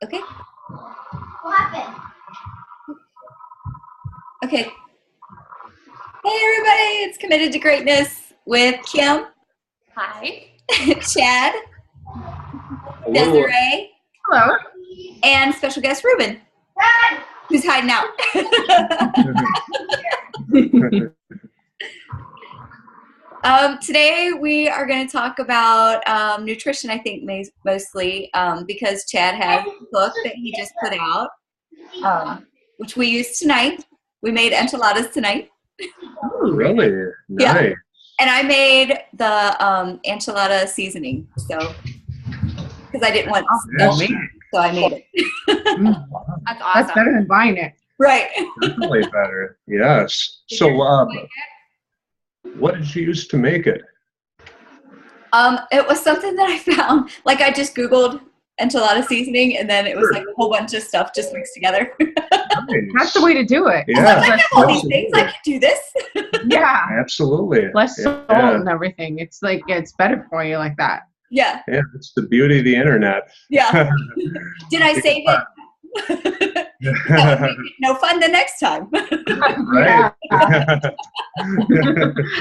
Okay. What happened? Okay. Hey, everybody. It's Committed to Greatness with Kim. Hi. Chad. Hello. Desiree. Hello. And special guest Ruben, who's hiding out. Today we are going to talk about nutrition, I think, mostly because Chad has a book that he just put out, which we used tonight. We made enchiladas tonight. Oh, really? Yeah. Nice. And I made the enchilada seasoning, so because I didn't want Yes. so I made it. That's awesome. That's better than buying it. Right. Definitely better. Yes. So, what did you use to make it? It was something that I found. Like I just Googled enchilada seasoning, and then it was like a whole bunch of stuff just mixed together. Nice. That's the way to do it. Yeah. I know all these things. I can do this. Yeah. Absolutely. Less salt and everything. It's like, it's better for you like that. Yeah. Yeah, it's the beauty of the internet. Yeah. Did I save it? That would make it no fun the next time. Right.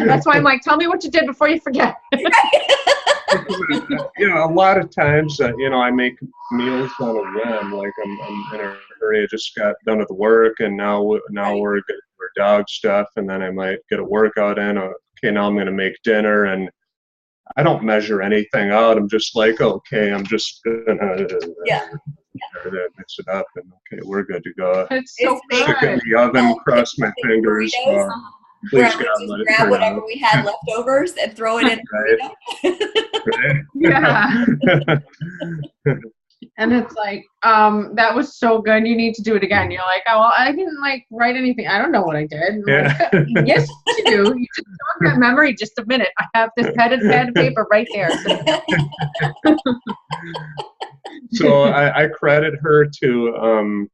That's why I'm like, tell me what you did before you forget. A lot of times, I make meals on a whim. Like I'm in a hurry. I just got done with work, and now we're dog stuff, and then I might get a workout in. Okay, now I'm going to make dinner, and I don't measure anything out. I'm just like, okay, I'm just gonna mix it up, and okay, we're good to go. It's so It's Stick it in good. the oven, cross my fingers. Where Please I God, would let just it grab turn whatever out. we had leftovers and throw it in a burrito. Right? Yeah. And it's like, that was so good. You need to do it again. You're like, oh, well, I didn't write anything. I don't know what I did. Yeah. Like, yes, you do. You just don't have memory. Just a minute. I have this pad and paper right there. So I credit her to,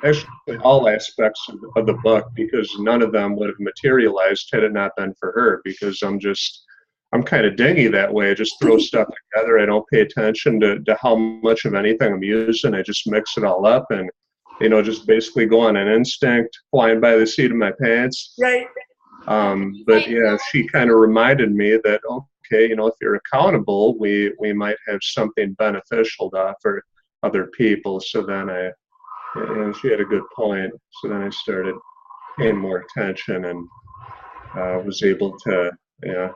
actually all aspects of the book, because none of them would have materialized had it not been for her, because I'm kind of dingy that way. I just throw stuff together. I don't pay attention to how much of anything I'm using. I just mix it all up and, just basically go on an instinct, flying by the seat of my pants. Right. But yeah, she kind of reminded me that, okay, if you're accountable, we might have something beneficial to offer other people. So then she had a good point. So then I started paying more attention and was able to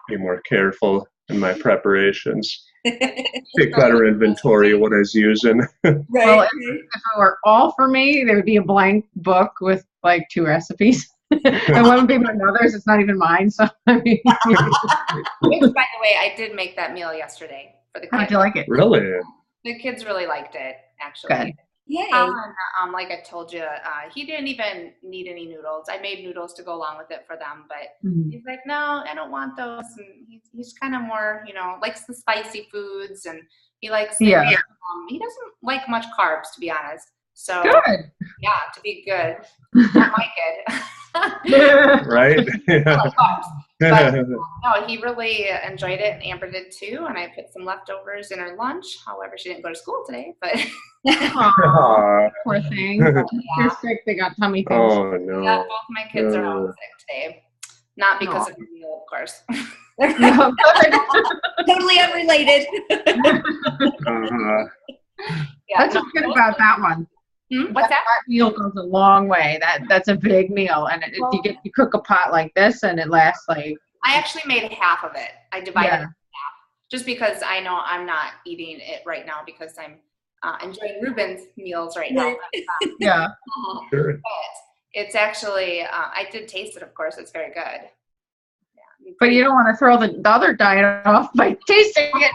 be more careful in my preparations. Take better inventory of what I was using. Right. Well, if it were all for me, there would be a blank book with 2 recipes. And one would be my mother's. It's not even mine. So I mean, Which, by the way, I did make that meal yesterday for the kids. how'd you like it? Really? The kids really liked it, actually. Good. Yay. Like I told you, he didn't even need any noodles. I made noodles to go along with it for them, but he's like, no, I don't want those. And he's kind of more, likes the spicy foods, and he likes he doesn't like much carbs, to be honest. So Good. Yeah, to be good. Not my kid. Right? Carbs. But no, he really enjoyed it, and Amber did too. And I put some leftovers in her lunch. However, she didn't go to school today, but Aww, poor thing. yeah. You're sick. They got tummy things. Oh no. Yeah, both my kids are out sick today. Not because of the meal, of course. Totally unrelated. Yeah, That's what's good about that one. What's that? That meal goes a long way. That's a big meal, and you cook a pot like this, and it lasts I actually made half of it. I divided it in half, just because I know I'm not eating it right now because I'm enjoying Ruben's meals right now. Yeah. Sure. But it's actually, I did taste it, of course. It's very good. Yeah. But you don't want to throw the other diet off by tasting it.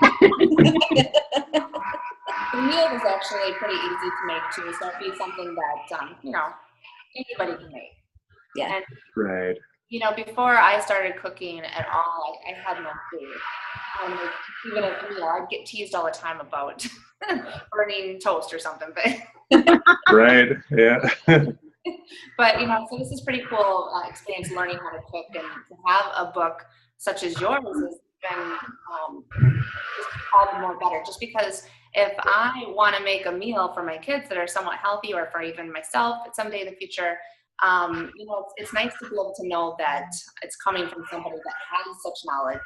The meal was actually pretty easy to make too, so it'd be something that anybody can make. Yeah. And Right. before I started cooking at all, I had no food. Even if I'd get teased all the time about burning toast or something, but Right. Yeah. but so this is pretty cool experience learning how to cook, and to have a book such as yours even just all the more better. Just because if I want to make a meal for my kids that are somewhat healthy, or for even myself someday in the future, it's nice to be able to know that it's coming from somebody that has such knowledge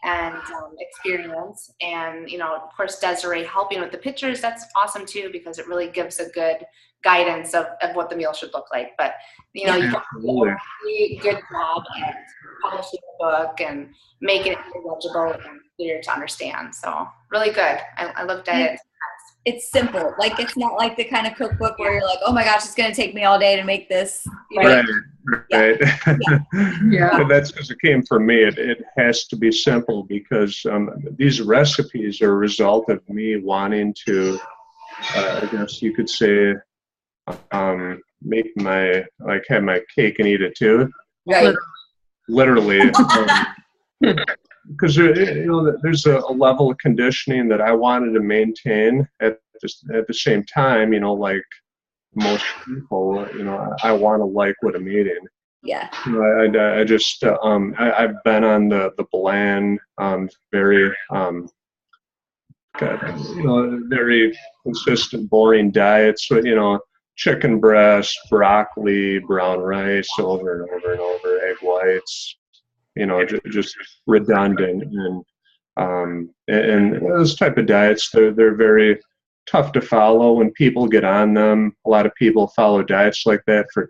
and experience. And, of course, Desiree helping with the pictures, that's awesome too, because it really gives a good guidance of what the meal should look like. But, you do a really good job at publishing the book and making it legible and clear to understand. So really good. I looked at it. It's simple. Like, it's not like the kind of cookbook where you're like, oh my gosh, it's going to take me all day to make this. Right. Yeah. Yeah. That's because it came from me. It has to be simple, because these recipes are a result of me wanting to, I guess you could say, have my cake and eat it too. Right. Literally. Because there's a level of conditioning that I wanted to maintain at the same time. Like most people, I want to like what I'm eating. Yeah. I just I've been on the bland, very very consistent, boring diet. So chicken breast, broccoli, brown rice, over and over and over, egg whites. Just redundant, and those type of diets, they're very tough to follow when people get on them. A lot of people follow diets like that for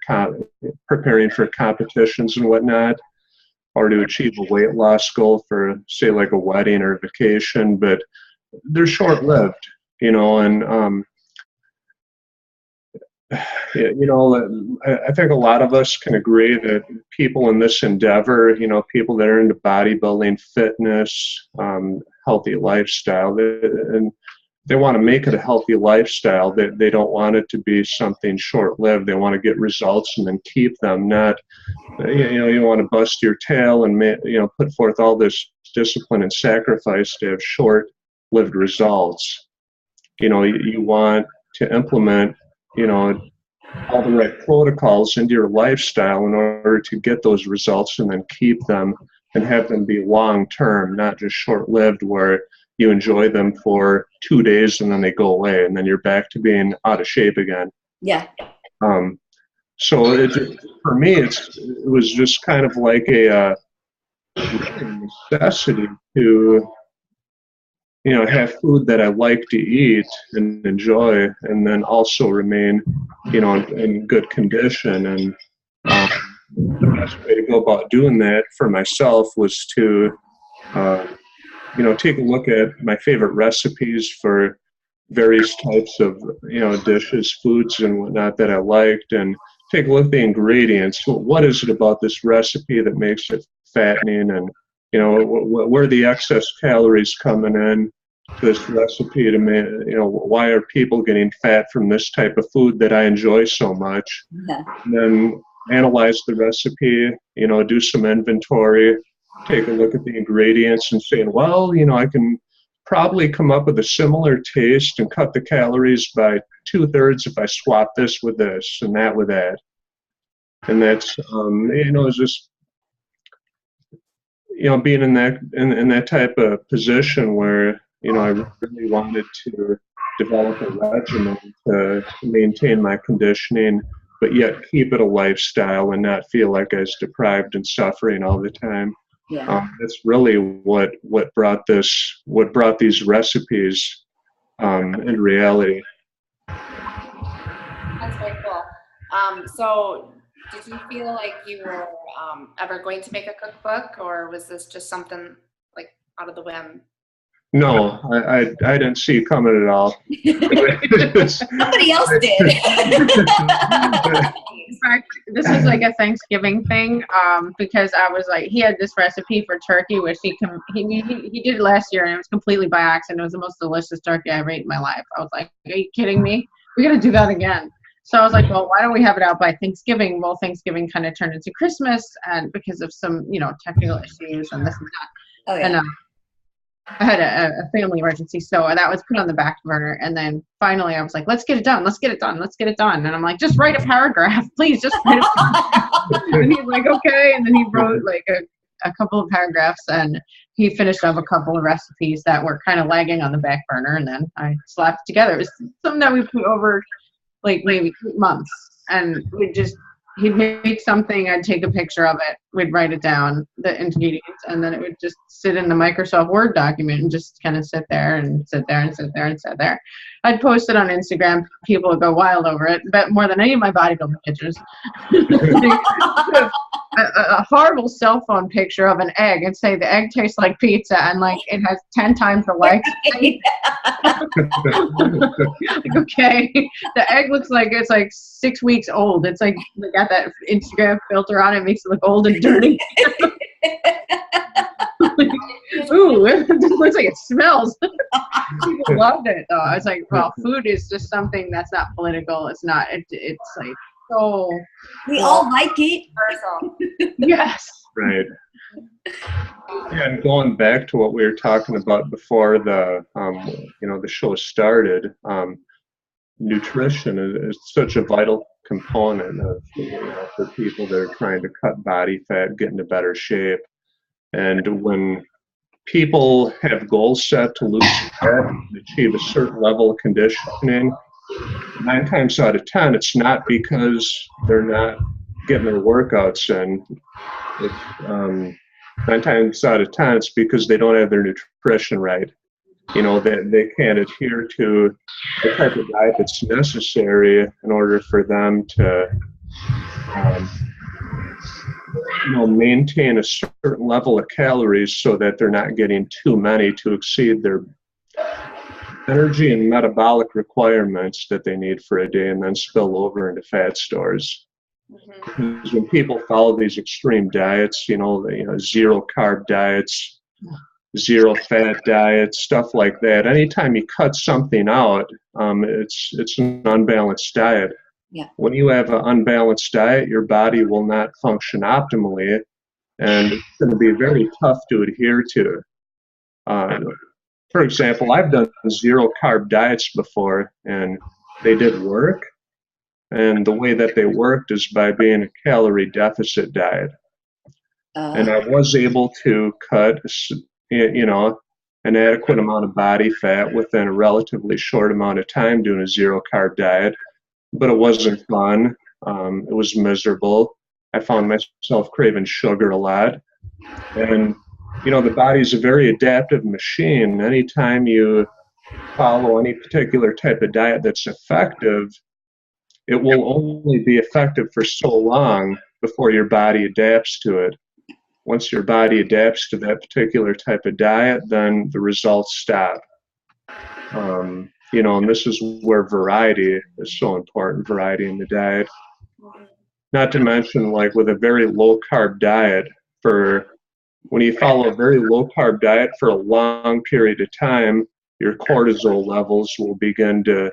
preparing for competitions and whatnot, or to achieve a weight loss goal for, say, like a wedding or a vacation, but they're short-lived, and I think a lot of us can agree that people in this endeavor, people that are into bodybuilding, fitness, healthy lifestyle, and they want to make it a healthy lifestyle. They don't want it to be something short-lived. They want to get results and then keep them. Not, you want to bust your tail and put forth all this discipline and sacrifice to have short-lived results. You want to implement all the right protocols into your lifestyle in order to get those results and then keep them and have them be long-term, not just short-lived where you enjoy them for 2 days and then they go away and then you're back to being out of shape again. Yeah. So for me, it was just kind of like a necessity to have food that I like to eat and enjoy, and then also remain, in good condition. And the best way to go about doing that for myself was to, take a look at my favorite recipes for various types of, dishes, foods, and whatnot that I liked, and take a look at the ingredients. What is it about this recipe that makes it fattening, and where are the excess calories coming in to this recipe to make, why are people getting fat from this type of food that I enjoy so much? Yeah. And then analyze the recipe, do some inventory, take a look at the ingredients and saying, well, I can probably come up with a similar taste and cut the calories by 2/3 if I swap this with this and that with that. And that's, it's just, being in that type of position where, I really wanted to develop a regimen to maintain my conditioning, but yet keep it a lifestyle and not feel like I was deprived and suffering all the time. Yeah. That's really what brought these recipes into reality. That's very cool. So did you feel like you were ever going to make a cookbook, or was this just something like out of the whim? No, I didn't see it coming at all. Somebody else did. In fact, this was like a Thanksgiving thing, because I was like, he had this recipe for turkey, which he did it last year, and it was completely by accident. It was the most delicious turkey I ever ate in my life. I was like, are you kidding me? We're going to do that again. So I was like, well, why don't we have it out by Thanksgiving? Well, Thanksgiving kind of turned into Christmas, and because of some, technical issues and this and that. Oh, yeah. And I had a family emergency, so that was put on the back burner. And then finally I was like, let's get it done. And I'm like, just write a paragraph, please, just write a paragraph. And he's like, okay. And then he wrote like a couple of paragraphs, and he finished up a couple of recipes that were kind of lagging on the back burner, and then I slapped it together. It was something that we put over like maybe 8 months, and he'd make something, I'd take a picture of it, we'd write it down, the ingredients, and then it would just sit in the Microsoft Word document and just kind of sit there and sit there and sit there and sit there. I'd post it on Instagram. People would go wild over it, but more than any of my bodybuilding pictures. a horrible cell phone picture of an egg and say the egg tastes like pizza, and like it has 10 times the likes. Like, okay, the egg looks like it's like 6 weeks old. It's like they got that Instagram filter on it, makes it look old and dirty. Ooh, it looks like it smells. People loved it though. I was like, well, food is just something that's not political. It's not. It's like so. We all like it. Yes. Right. Yeah, and going back to what we were talking about before the the show started, nutrition is such a vital component of for people that are trying to cut body fat, get into better shape. And when people have goals set to lose fat and achieve a certain level of conditioning, 9 times out of 10, it's not because they're not getting their workouts in. It's, 9 times out of 10, it's because they don't have their nutrition right. They can't adhere to the type of diet that's necessary in order for them to maintain a certain level of calories so that they're not getting too many to exceed their energy and metabolic requirements that they need for a day and then spill over into fat stores. Because when people follow these extreme diets, zero carb diets, zero fat diets, stuff like that, anytime you cut something out, it's an unbalanced diet. Yeah. When you have an unbalanced diet, your body will not function optimally, and it's going to be very tough to adhere to. For example, I've done zero carb diets before, and they did work. And the way that they worked is by being a calorie deficit diet. And I was able to cut, an adequate amount of body fat within a relatively short amount of time doing a zero carb diet. But it wasn't fun. It was miserable. I found myself craving sugar a lot. And, the body's a very adaptive machine. Anytime you follow any particular type of diet that's effective, it will only be effective for so long before your body adapts to it. Once your body adapts to that particular type of diet, then the results stop. And this is where variety is so important, variety in the diet. Not to mention, like with a very low carb diet, when you follow a very low carb diet for a long period of time, your cortisol levels will begin to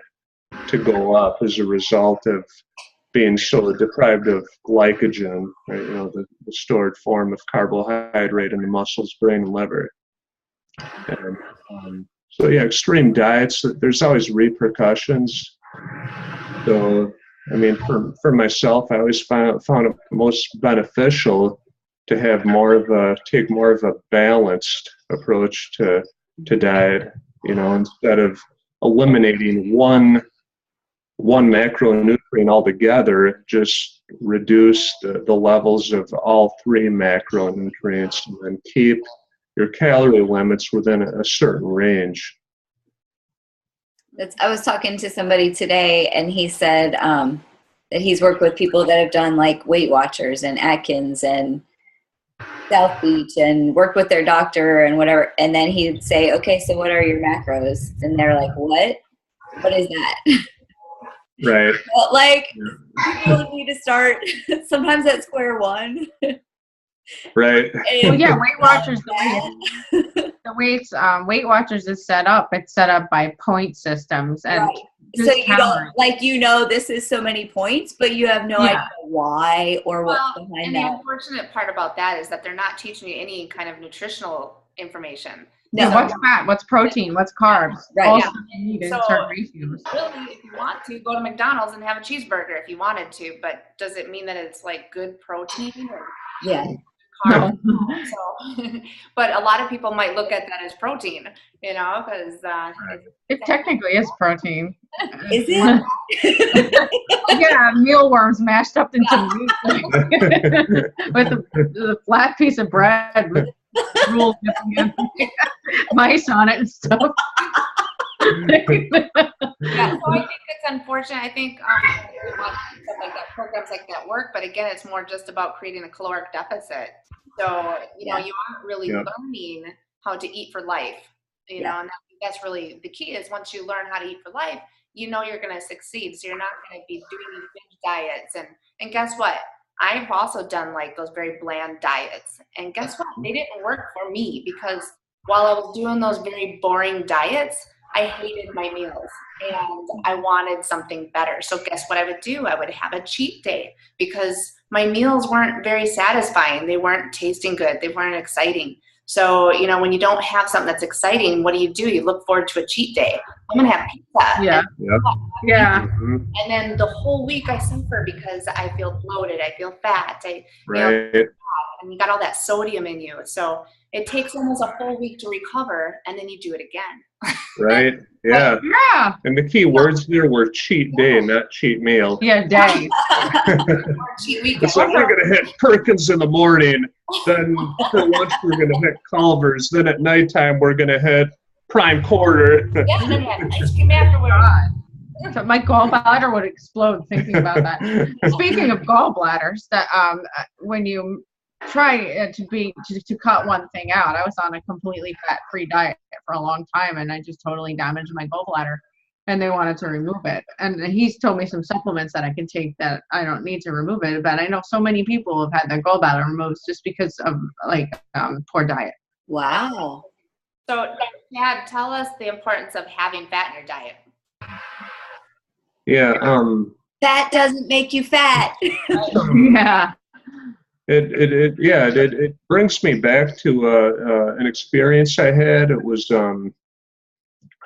go up as a result of being so deprived of glycogen, right? The stored form of carbohydrate in the muscles, brain, and liver. And, so yeah, extreme diets, there's always repercussions. So, for myself, I always found it most beneficial to have take more of a balanced approach to diet, instead of eliminating one macronutrient altogether, just reduce the levels of all 3 macronutrients and then keep your calorie limits within a certain range. I was talking to somebody today, and he said that he's worked with people that have done like Weight Watchers and Atkins and South Beach and worked with their doctor and whatever. And then he'd say, okay, so what are your macros? And they're like, what? What is that? Right. Well, like, you really need to start sometimes at square one. Right. Well, yeah, Weight Watchers, Weight Watchers is set up. It's set up by point systems, and right. So you don't this is so many points, but you have no idea why or what's behind and that. The unfortunate part about that is that they're not teaching you any kind of nutritional information. No. What's fat? What's protein? What's carbs? Right. All stuff you need in certain ratios. Really, if you want to, go to McDonald's and have a cheeseburger if you wanted to, but does it mean that it's like good protein? Yeah. carb. So, but a lot of people might look at that as protein, because It technically is protein. Is it? Yeah, mealworms mashed up into meat with a flat piece of bread with rules mice on it and stuff. yeah, so I think it's unfortunate. I think stuff like that, programs like that work, but again, it's more just about creating a caloric deficit. So you aren't really learning how to eat for life. And that's really the key. Is once you learn how to eat for life, you're going to succeed. So you're not going to be doing these binge diets. And guess what? I've also done like those very bland diets. And guess what? They didn't work for me because while I was doing those very boring diets, I hated my meals and I wanted something better. So guess what I would do? I would have a cheat day because my meals weren't very satisfying. They weren't tasting good. They weren't exciting. So, when you don't have something that's exciting, what do? You look forward to a cheat day. I'm going to have pizza. Yeah. Yeah. And then the whole week I suffer because I feel bloated. I feel fat. Right. And you got all that sodium in you. So it takes almost a whole week to recover, and then you do it again. Right. Yeah. Yeah. And the key words there were cheat day, not cheat meal. Yeah, day. Cheat weekend. It's like we're going to hit Perkins in the morning, then for lunch we're going to hit Culver's, then at nighttime we're going to hit Prime Quarter. Yeah, and then you have ice cream afterwards. So my gallbladder would explode thinking about that. Speaking of gallbladders, that when you try to cut one thing out, I was on a completely fat-free diet for a long time, and I just totally damaged my gallbladder, and they wanted to remove it. And he's told me some supplements that I can take that I don't need to remove it, but I know so many people have had their gallbladder removed just because of poor diet. Wow. So, Dad, tell us the importance of having fat in your diet. Yeah. Fat doesn't make you fat. Yeah. It brings me back to an experience I had. It was a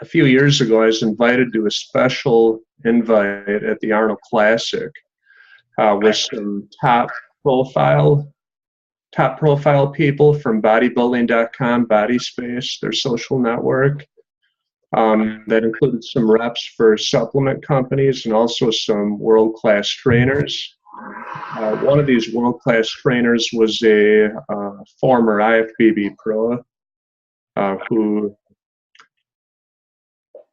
few years ago. I was invited to a special invite at the Arnold Classic with some top profile people from bodybuilding.com, Body Space, their social network. That included some reps for supplement companies and also some world-class trainers. One of these world-class trainers was a former IFBB pro who,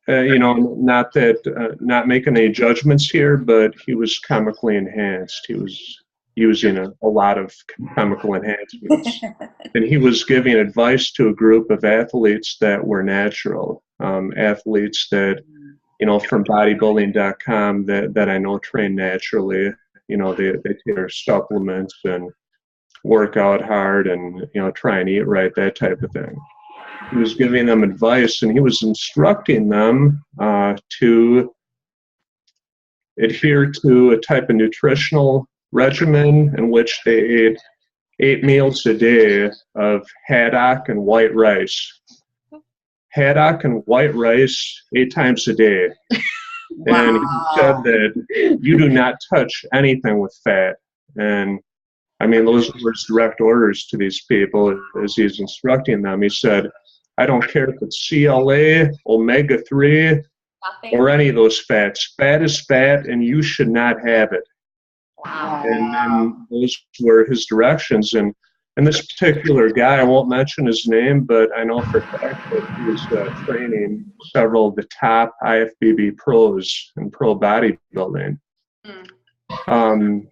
not making any judgments here, but he was chemically enhanced. He was using a lot of chemical enhancements. And he was giving advice to a group of athletes that were natural, athletes that, from bodybuilding.com that I know train naturally. They take their supplements and work out hard and, try and eat right, that type of thing. He was giving them advice, and he was instructing them to adhere to a type of nutritional regimen in which they ate 8 meals a day of haddock and white rice. Haddock and white rice 8 times a day. Wow. And he said that you do not touch anything with fat. And I mean, those were his direct orders to these people as he's instructing them. He said, I don't care if it's CLA, omega-3, or any of those fats. Fat is fat, and you should not have it. Wow. And those were his directions. And this particular guy, I won't mention his name, but I know for a fact that he was training several of the top IFBB pros in pro bodybuilding. And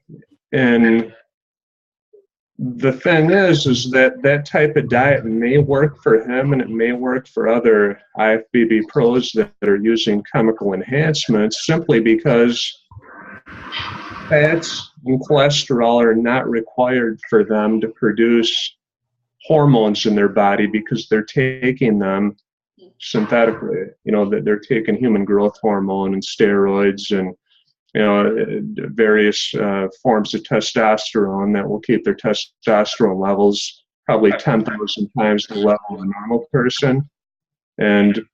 the thing is that type of diet may work for him, and it may work for other IFBB pros that are using chemical enhancements, simply because fats and cholesterol are not required for them to produce hormones in their body because they're taking them synthetically. That they're taking human growth hormone and steroids and various forms of testosterone that will keep their testosterone levels probably 10,000 times the level of a normal person. And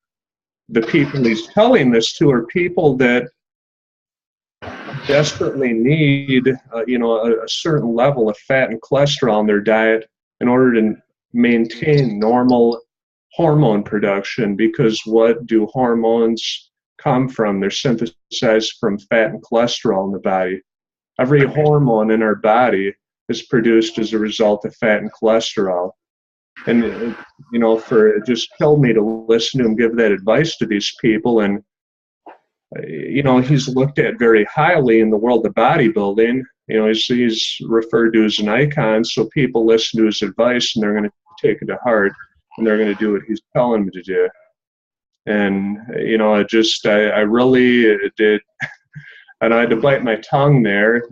the people he's telling this to are people that desperately need, a certain level of fat and cholesterol in their diet in order to maintain normal hormone production, because what do hormones come from? They're synthesized from fat and cholesterol in the body. Every hormone in our body is produced as a result of fat and cholesterol. And, for it just killed me to listen to him give that advice to these people. And, he's looked at very highly in the world of bodybuilding. He's referred to as an icon, so people listen to his advice and they're going to take it to heart and they're going to do what he's telling them to do. And, I really did, and I had to bite my tongue there.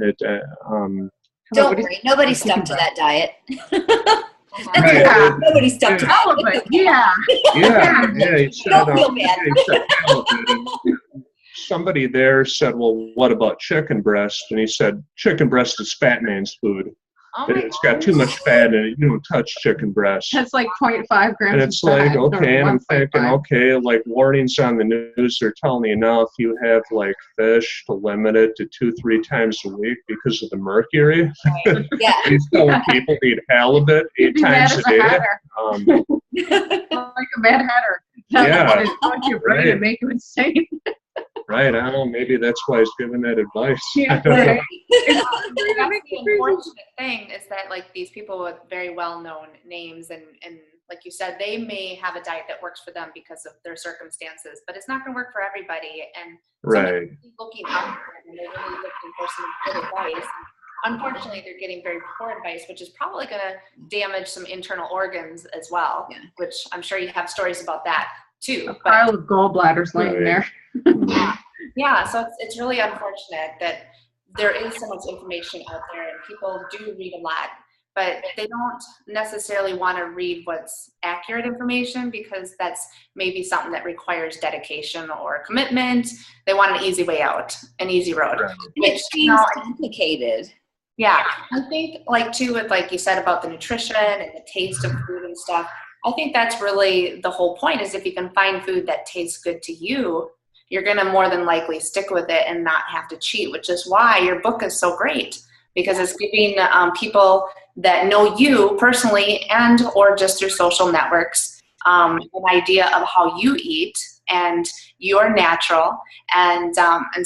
Don't worry, nobody stuck to that diet. Right. Nobody stuck to that. Yeah. He said, Don't feel bad. he said, halibut. Somebody there said, well, what about chicken breast? And he said, chicken breast is fat man's food. Oh my It's got too much fat in it. You don't touch chicken breast. That's like 0.5 grams. And it's of fat, like, okay, and I'm thinking, 1.5. okay, like warnings on the news are telling you now if you have like fish to limit it to 2-3 times a week because of the mercury. Yeah. He's telling people to eat halibut 8 times a day. Like a mad hatter. Yeah. It's going to your brain Right. and make you insane. Right, I don't know, maybe that's why he's giving that advice. Yeah, I don't know. right. That's the unfortunate thing is that like these people with very well-known names and like you said, they may have a diet that works for them because of their circumstances, but it's not going to work for everybody. And Right. looking up to them and they're really looking for some good advice. Unfortunately, they're getting very poor advice, which is probably going to damage some internal organs as well, which I'm sure you have stories about that too. A pile of gallbladders laying there. Yeah, so it's really unfortunate that there is so much information out there and people do read a lot, but they don't necessarily want to read what's accurate information because that's maybe something that requires dedication or commitment. They want an easy way out, an easy road. Right. It seems complicated. Yeah, I think like too with like you said about the nutrition and the taste of food and stuff, I think that's really the whole point is if you can find food that tastes good to you, you're going to more than likely stick with it and not have to cheat, which is why your book is so great because it's giving people that know you personally and or just through social networks an idea of how you eat and you're natural and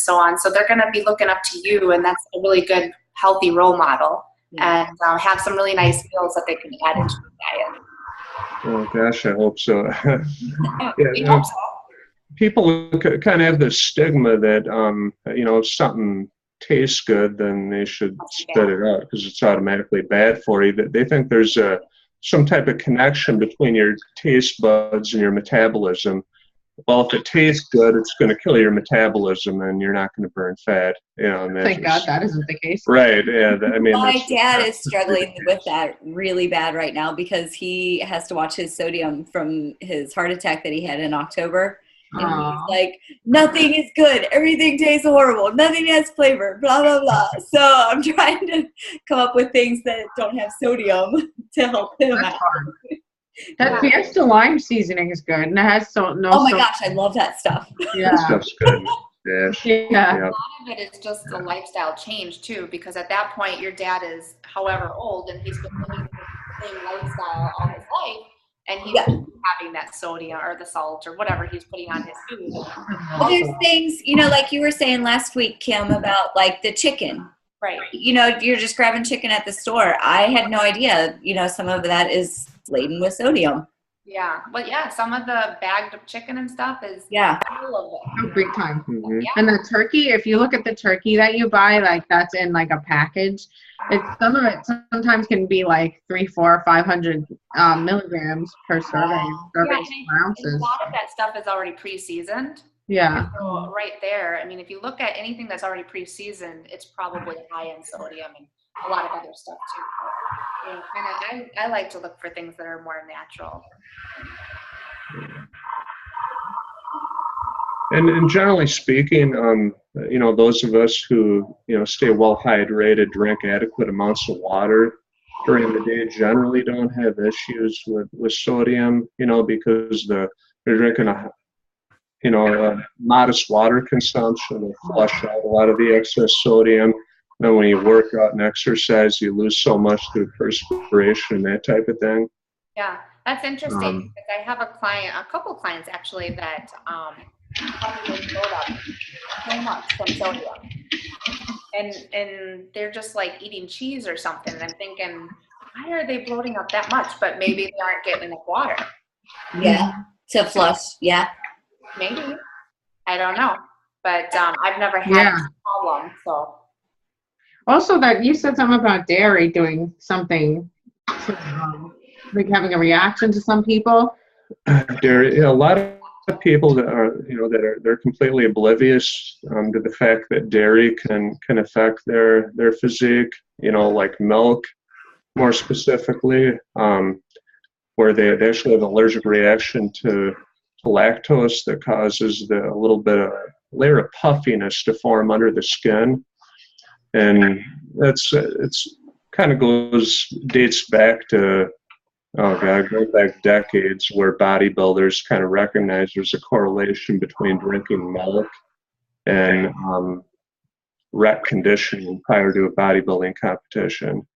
so on. So they're going to be looking up to you, and that's a really good, healthy role model and have some really nice meals that they can add into their diet. Oh gosh, I hope so. We hope so. People kind of have this stigma that if something tastes good, then they should spit it out because it's automatically bad for you. They think there's some type of connection between your taste buds and your metabolism. Well, if it tastes good, it's going to kill your metabolism, and you're not going to burn fat. And Thank God that isn't the case. Right? Yeah. I mean, My dad is struggling with that really bad right now because he has to watch his sodium from his heart attack that he had in October. And he's like, nothing is good. Everything tastes horrible. Nothing has flavor. Blah, blah, blah. So I'm trying to come up with things that don't have sodium to help him out. That Fiesta lime seasoning is good, and it has no. Oh my gosh, I love that stuff. Yeah. that stuff's good. Yeah. A lot of it is just the lifestyle change too, because at that point your dad is however old and he's been living the same lifestyle all his life and he's having that sodium or the salt or whatever he's putting on his food. But there's things, like you were saying last week, Kim, about like the chicken. Right. You're just grabbing chicken at the store. I had no idea, some of that is laden with sodium. Yeah. But yeah, some of the bagged chicken and stuff is full of it. Oh, big time. Mm-hmm. Yeah. And the turkey, if you look at the turkey that you buy, like that's in like a package. Some of it sometimes can be like 300, 400, 500 milligrams per serving. Servings per ounces. A lot of that stuff is already pre-seasoned. Yeah. So right there, I mean, if you look at anything that's already pre-seasoned, it's probably high in sodium and a lot of other stuff too. I like to look for things that are more natural. And generally speaking, those of us who, stay well hydrated, drink adequate amounts of water during the day generally don't have issues with sodium, because they're drinking a modest water consumption will flush out a lot of the excess sodium. then when you work out and exercise, you lose so much through perspiration and that type of thing. Yeah, that's interesting because I have a couple clients actually that probably load up so much from sodium, and they're just like eating cheese or something. And I'm thinking, why are they bloating up that much? But maybe they aren't getting enough water. Yeah, to flush. Yeah. Maybe. I don't know. But I've never had a problem. So. Also, that you said something about dairy doing something, like having a reaction to some people. Dairy, a lot of people that are, they're completely oblivious to the fact that dairy can affect their physique. Like milk, more specifically, where they actually have an allergic reaction to lactose that causes a little bit of layer of puffiness to form under the skin. And it's kind of dates back to, going back decades, where bodybuilders kind of recognize there's a correlation between drinking milk and rep conditioning prior to a bodybuilding competition,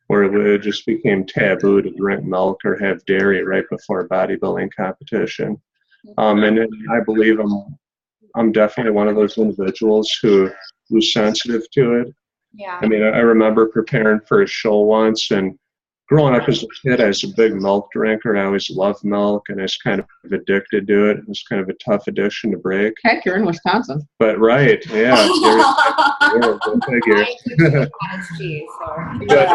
where it just became taboo to drink milk or have dairy right before a bodybuilding competition. And I believe I'm definitely one of those individuals who's sensitive to it. Yeah. I mean, I remember preparing for a show once, and growing up as a kid, I was a big milk drinker. I always loved milk, and I was kind of addicted to it. It was kind of a tough addiction to break. Heck, you're in Wisconsin. But right, yeah. Go figure. But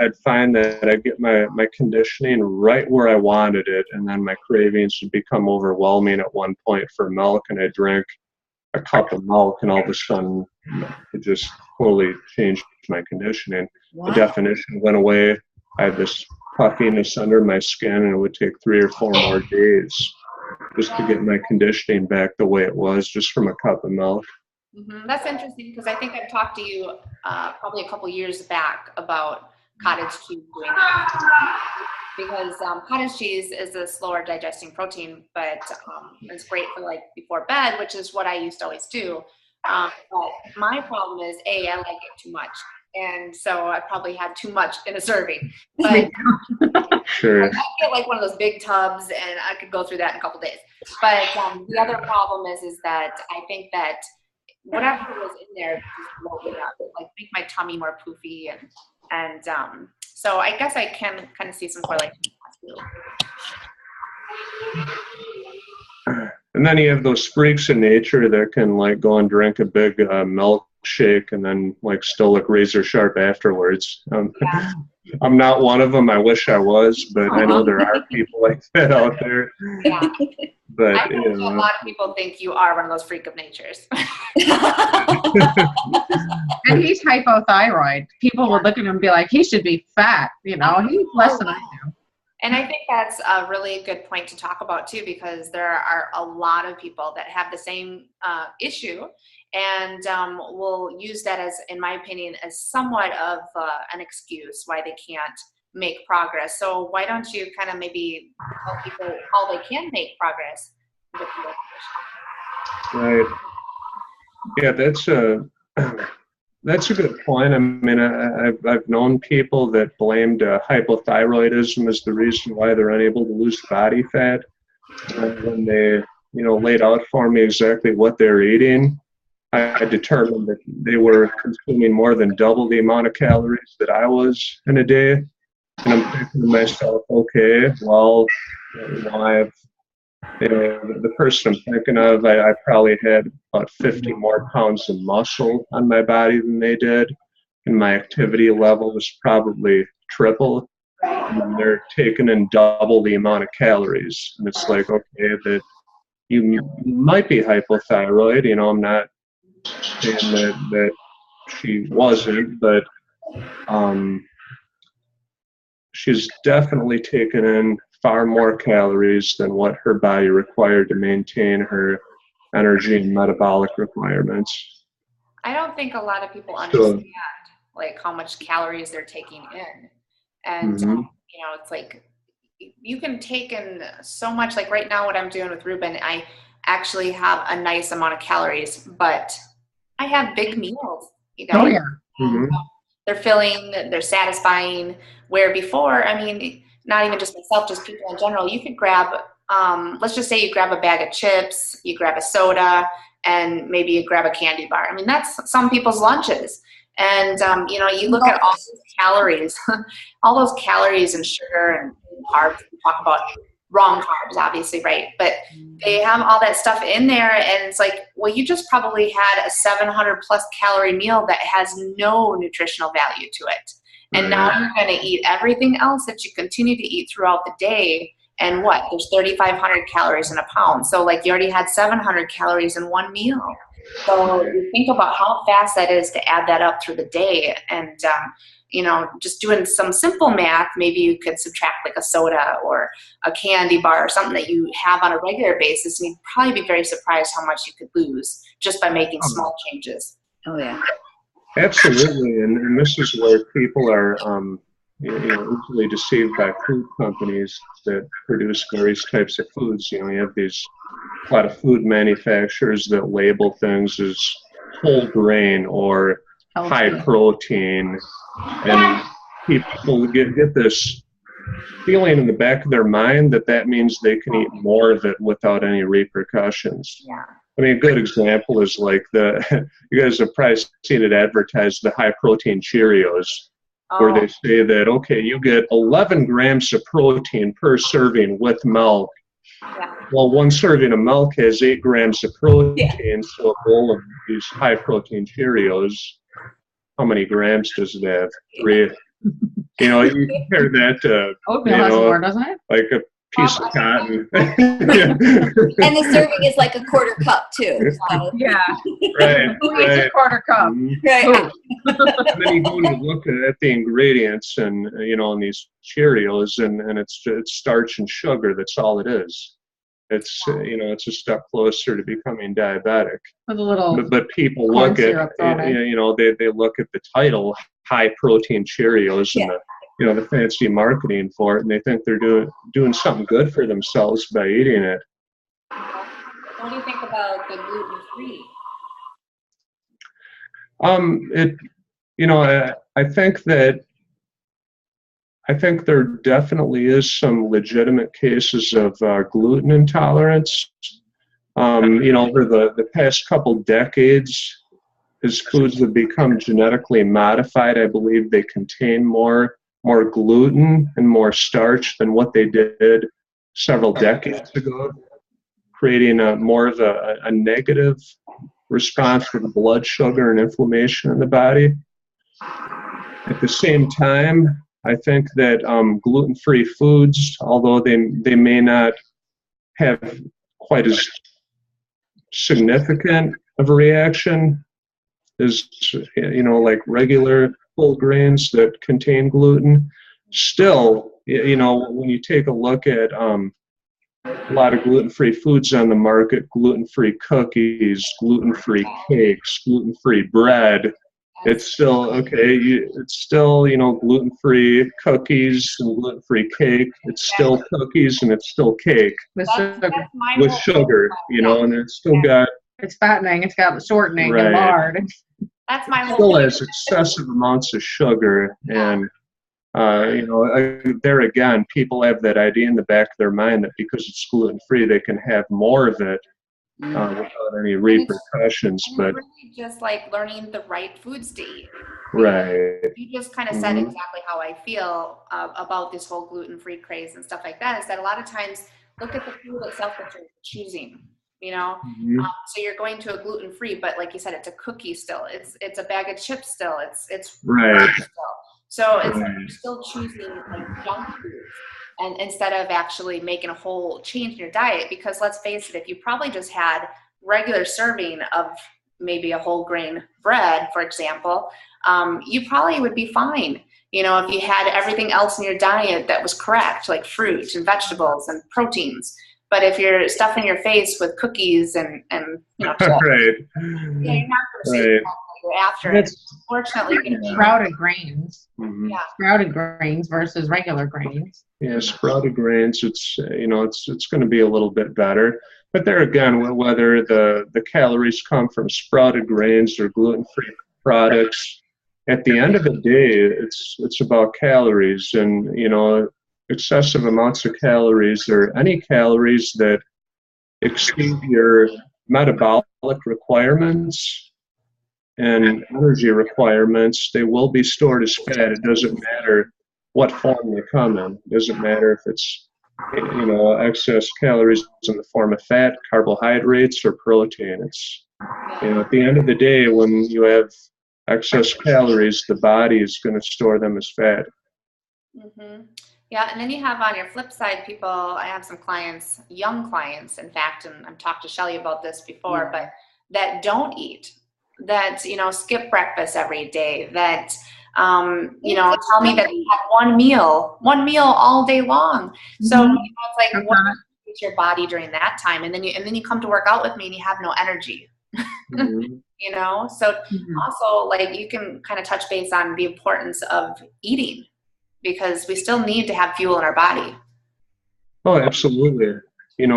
I'd find that I'd get my conditioning right where I wanted it, and then my cravings would become overwhelming at one point for milk, and I'd drink a cup of milk, and all of a sudden it just totally changed my conditioning. Wow. The definition went away. I had this puffiness under my skin, and it would take 3 or 4 more days just to get my conditioning back the way it was, just from a cup of milk. Mm-hmm. That's interesting because I think I've talked to you probably a couple years back about cottage cheese doing that. Because cottage cheese is a slower digesting protein, but it's great for like before bed, which is what I used to always do. But my problem is, I like it too much. And so I probably had too much in a serving. But Sure. I get like one of those big tubs, and I could go through that in a couple days. But the other problem is that I think that whatever was in there just bloated up. It like make my tummy more poofy, and so I guess I can kind of see some correlation. And then you have those freaks in nature that can like go and drink a big milkshake and then like still look razor sharp afterwards. Yeah. I'm not one of them. I wish I was, but I know there are people like that out there. Yeah. But I think a lot of people think you are one of those freak of natures. And he's hypothyroid. People would look at him and be like, he should be fat. He's less than I do. And I think that's a really good point to talk about too, because there are a lot of people that have the same issue, and will use that as, in my opinion, as somewhat of an excuse why they can't make progress. So why don't you kind of maybe tell people how they can make progress with Right. Yeah, that's a good point. I mean, I've known people that blamed hypothyroidism as the reason why they're unable to lose body fat. When they, laid out for me exactly what they're eating, I determined that they were consuming more than double the amount of calories that I was in a day. And I'm thinking to myself, okay, well, the person I'm thinking of, I probably had about 50 more pounds of muscle on my body than they did, and my activity level was probably triple. And they're taking in double the amount of calories, and it's like, okay, that you might be hypothyroid. I'm not saying that she wasn't, but she's definitely taken in far more calories than what her body required to maintain her energy and metabolic requirements. I don't think a lot of people understand like how much calories they're taking in. And, it's like you can take in so much. Like right now what I'm doing with Ruben, I actually have a nice amount of calories, but I have big meals. Oh, yeah. Mhm. They're filling, they're satisfying. Where before, I mean, not even just myself, just people in general, you could grab, let's just say you grab a bag of chips, you grab a soda, and maybe you grab a candy bar. I mean, that's some people's lunches. And, you know, you look at all those calories, all those calories and sugar and carbs. We talk about wrong carbs, obviously, right? But they have all that stuff in there, and it's like, well, you just probably had a 700 plus calorie meal that has no nutritional value to it. And now you're going to eat everything else that you continue to eat throughout the day. And what? There's 3,500 calories in a pound. So like you already had 700 calories in one meal. So you think about how fast that is to add that up through the day. And, you know, just doing some simple math, maybe you could subtract like a soda or a candy bar or something that you have on a regular basis. And you'd probably be very surprised how much you could lose just by making small changes. Oh, yeah. Absolutely, and this is where people are easily deceived by food companies that produce various types of foods. You know, you have a lot of food manufacturers that label things as whole grain or high protein, and people get this feeling in the back of their mind that means they can eat more of it without any repercussions. Yeah. I mean, a good example is like you guys have probably seen it advertised, the high protein Cheerios, where they say that, okay, you get 11 grams of protein per serving with milk. Yeah. Well, one serving of milk has 8 grams of protein, so a bowl of these high protein Cheerios, how many grams does it have? 3. You know, you compare that to, Oatmeal has more, doesn't it? like a piece of cotton. And the serving is like a quarter cup too. So. Yeah. Right. Who eats a quarter cup? Right. And then you go and you look at the ingredients, and you know, in these Cheerios, and it's starch and sugar. That's all it is. It's it's a step closer to becoming diabetic. With a little but people corn look at syrup thrown in. they look at the title, high protein Cheerios, and the fancy marketing for it, and they think they're doing something good for themselves by eating it. What do you think about the gluten-free? I think there definitely is some legitimate cases of gluten intolerance. Over the past couple decades, as foods have become genetically modified, I believe they contain more gluten and more starch than what they did several decades ago, creating more of a negative response with blood sugar and inflammation in the body. At the same time, I think that gluten-free foods, although they may not have quite as significant of a reaction as like regular whole grains that contain gluten, still, when you take a look at a lot of gluten-free foods on the market, gluten-free cookies, gluten-free cakes, gluten-free bread, it's still okay. It's still gluten-free cookies and gluten-free cake. It's still cookies and it's still cake with sugar. And it's still got. It's fattening. It's got shortening right. and lard. That's my whole. Still has excessive amounts of sugar, and there again, people have that idea in the back of their mind that because it's gluten-free, they can have more of it. Without any repercussions, but really just like learning the right foods to eat. Right. You just kind of said exactly how I feel about this whole gluten-free craze and stuff like that. Is that a lot of times look at the food itself that you're choosing. So you're going to a gluten-free, but like you said, it's a cookie still. It's a bag of chips still. It's right. Still. So it's like you're still choosing like junk foods. And instead of actually making a whole change in your diet, because let's face it, if you probably just had regular serving of maybe a whole grain bread, for example, you probably would be fine. If you had everything else in your diet that was correct, like fruit and vegetables and proteins. But if you're stuffing your face with cookies and right. you're not going to see you're after. Unfortunately, sprouted grains. Mm-hmm. Yeah. Sprouted grains versus regular grains. Yeah, sprouted grains. It's it's going to be a little bit better. But there again, whether the calories come from sprouted grains or gluten-free products, at the end of the day, it's about calories, and excessive amounts of calories or any calories that exceed your metabolic requirements and energy requirements, they will be stored as fat. It doesn't matter what form they come in. It doesn't matter if it's excess calories in the form of fat, carbohydrates, or protein. It's at the end of the day, when you have excess calories, the body is going to store them as fat. Mm-hmm. Yeah, and then you have on your flip side people, I have some clients, young clients, in fact, and I've talked to Shelly about this before, but that don't eat, that, skip breakfast every day, that, tell me that they have one meal all day long. So, it's like, what is your body during that time? And then you come to work out with me and you have no energy. So also, like, you can kind of touch base on the importance of eating, because we still need to have fuel in our body. Oh, absolutely. And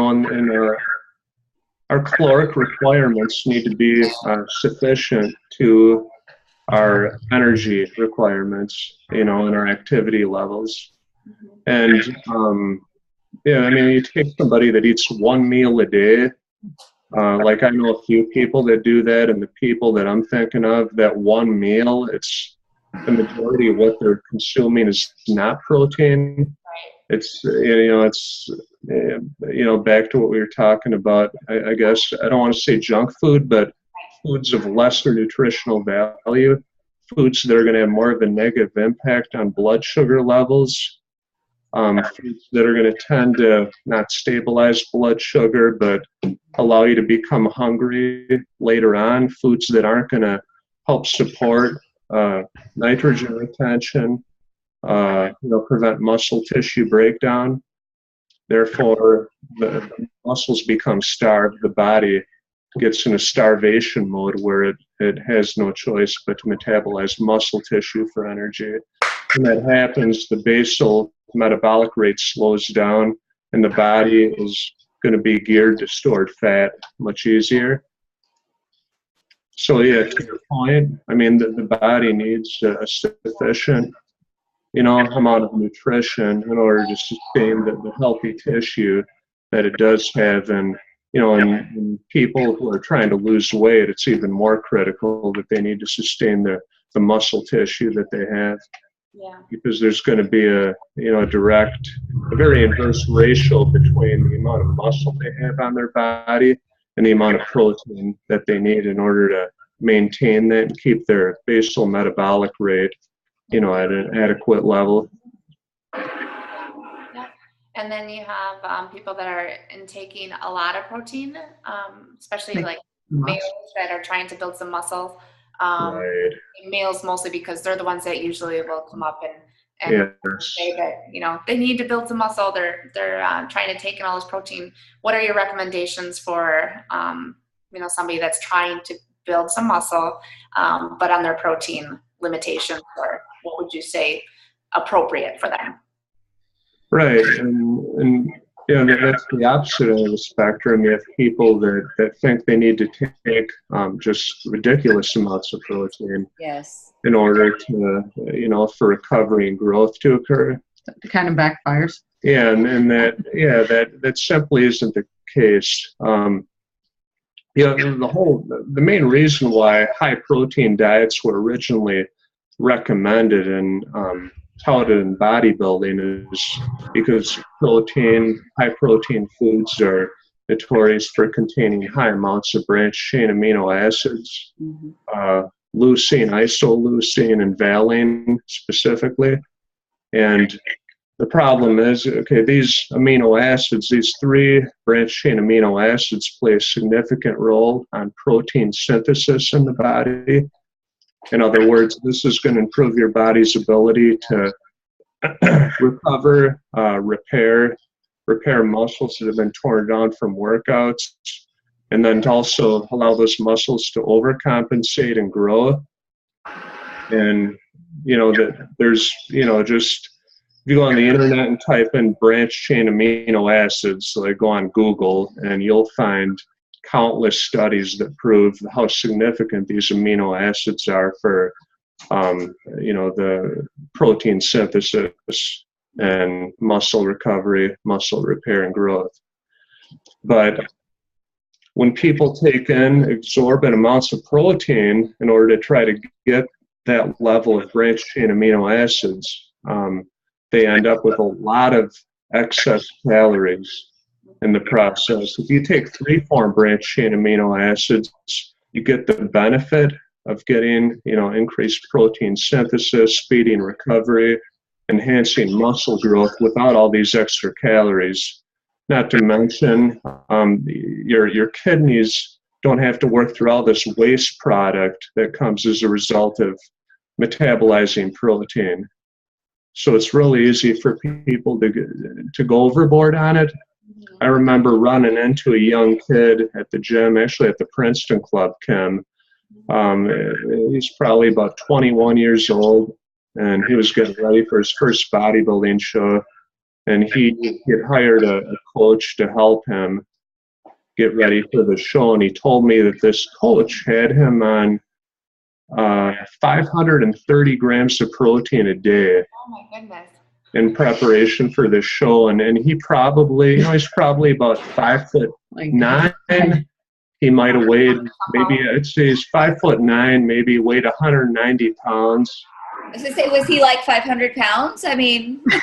our caloric requirements need to be sufficient to our energy requirements, and our activity levels. And you take somebody that eats one meal a day. Like, I know a few people that do that, and the people that I'm thinking of, that one meal, it's the majority of what they're consuming is not protein. It's back to what we were talking about. I guess I don't want to say junk food, but foods of lesser nutritional value, foods that are going to have more of a negative impact on blood sugar levels, foods that are going to tend to not stabilize blood sugar, but allow you to become hungry later on, foods that aren't going to help support nitrogen retention, prevent muscle tissue breakdown. Therefore, the muscles become starved. The body gets in a starvation mode where it has no choice but to metabolize muscle tissue for energy. When that happens, the basal metabolic rate slows down, and the body is going to be geared to store fat much easier. So yeah, to your point, the body needs a sufficient amount of nutrition in order to sustain the healthy tissue that it does have. And in people who are trying to lose weight, it's even more critical that they need to sustain the muscle tissue that they have. Yeah. Because there's going to be a very inverse ratio between the amount of muscle they have on their body and the amount of protein that they need in order to maintain that and keep their basal metabolic rate, at an adequate level. Yeah. And then you have people that are intaking a lot of protein, especially like males that are trying to build some muscle. Right. Males mostly, because they're the ones that usually will come up and Yes. say that they need to build some muscle. They're trying to take in all this protein. What are your recommendations for somebody that's trying to build some muscle, but on their protein limitations, or what would you say appropriate for them? Right, and that's the opposite end of the spectrum. You have people that think they need to take just ridiculous amounts of protein in order to, for recovery and growth to occur. It kind of backfires. Yeah, and that simply isn't the case. The main reason why high protein diets were originally recommended and touted in bodybuilding is because high protein foods are notorious for containing high amounts of branched chain amino acids, leucine, isoleucine, and valine specifically. And the problem is, these amino acids, these 3 branched chain amino acids, play a significant role on protein synthesis in the body. In other words, this is going to improve your body's ability to recover, repair muscles that have been torn down from workouts, and then to also allow those muscles to overcompensate and grow. And, that there's, just if you go on the internet and type in branched chain amino acids, like go on Google, and you'll find countless studies that prove how significant these amino acids are for the protein synthesis and muscle recovery, muscle repair and growth. But when people take in exorbitant amounts of protein in order to try to get that level of branched chain amino acids, they end up with a lot of excess calories in the process. If you take 3-form branched chain amino acids, you get the benefit of getting, increased protein synthesis, speeding recovery, enhancing muscle growth without all these extra calories. Not to mention, your kidneys don't have to work through all this waste product that comes as a result of metabolizing protein. So it's really easy for people to go overboard on it. I remember running into a young kid at the gym, actually at the Princeton Club, Kim. He's probably about 21 years old, and he was getting ready for his first bodybuilding show. And he had hired a coach to help him get ready for the show. And he told me that this coach had him on 530 grams of protein a day. Oh my goodness. In preparation for this show. And he probably, he's probably about 5'9". He might have weighed, maybe I'd say he's 5'9", maybe weighed 190 pounds. I was gonna say, was he like 500 pounds? I mean, that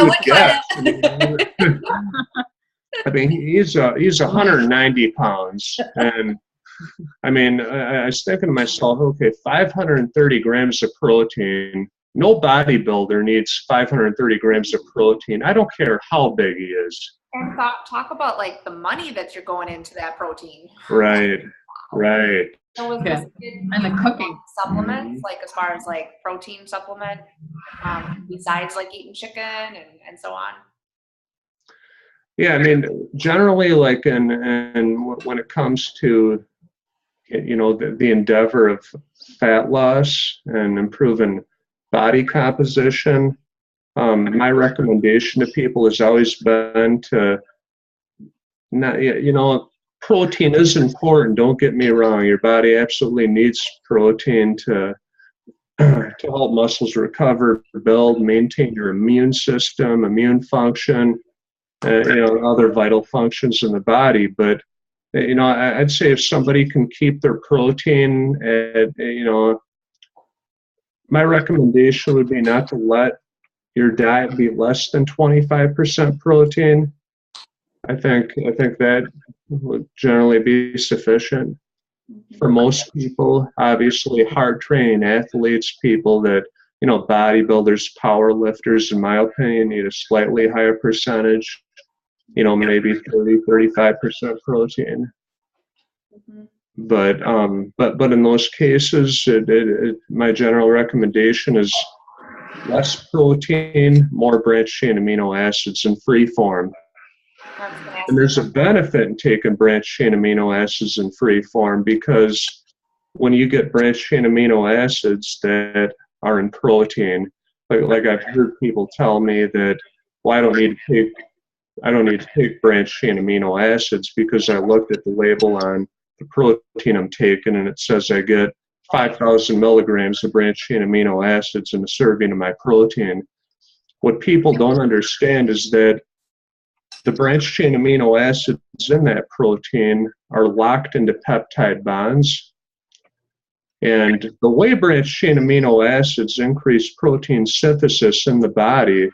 would kind of. I mean, he's 190 pounds, and I mean, I was thinking to myself, okay, 530 grams of protein. No bodybuilder needs 530 grams of protein. I don't care how big he is. And talk about like the money that you're going into that protein. Right. So was Yeah. And the cooking supplements, like as far as like protein supplement, besides like eating chicken and so on? Yeah, I mean, generally, like, and when it comes to, the endeavor of fat loss and improving body composition, my recommendation to people has always been to not, protein is important. Don't get me wrong. Your body absolutely needs protein to help muscles recover, build, maintain your immune system, immune function, other vital functions in the body. But I'd say if somebody can keep their protein at, my recommendation would be not to let your diet be less than 25% protein. I think that would generally be sufficient for most people. Obviously, hard training athletes, people that, bodybuilders, power lifters, in my opinion, need a slightly higher percentage, maybe 30-35% protein. Mm-hmm. But in those cases, my general recommendation is less protein, more branched chain amino acids in free form. And there's a benefit in taking branched chain amino acids in free form, because when you get branched chain amino acids that are in protein, like I've heard people tell me that, well, I don't need to take branched chain amino acids because I looked at the label on the protein I'm taking and it says I get 5,000 milligrams of branched chain amino acids in a serving of my protein. What people don't understand is that the branched chain amino acids in that protein are locked into peptide bonds. And the way branched chain amino acids increase protein synthesis in the body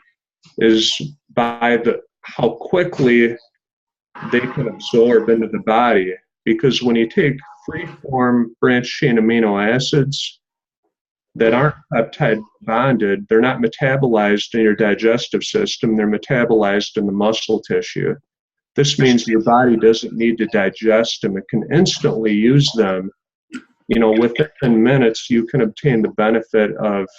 is by how quickly they can absorb into the body. Because when you take free-form branched chain amino acids that aren't peptide bonded, they're not metabolized in your digestive system, they're metabolized in the muscle tissue. This means your body doesn't need to digest them. It can instantly use them. Within minutes, you can obtain the benefit of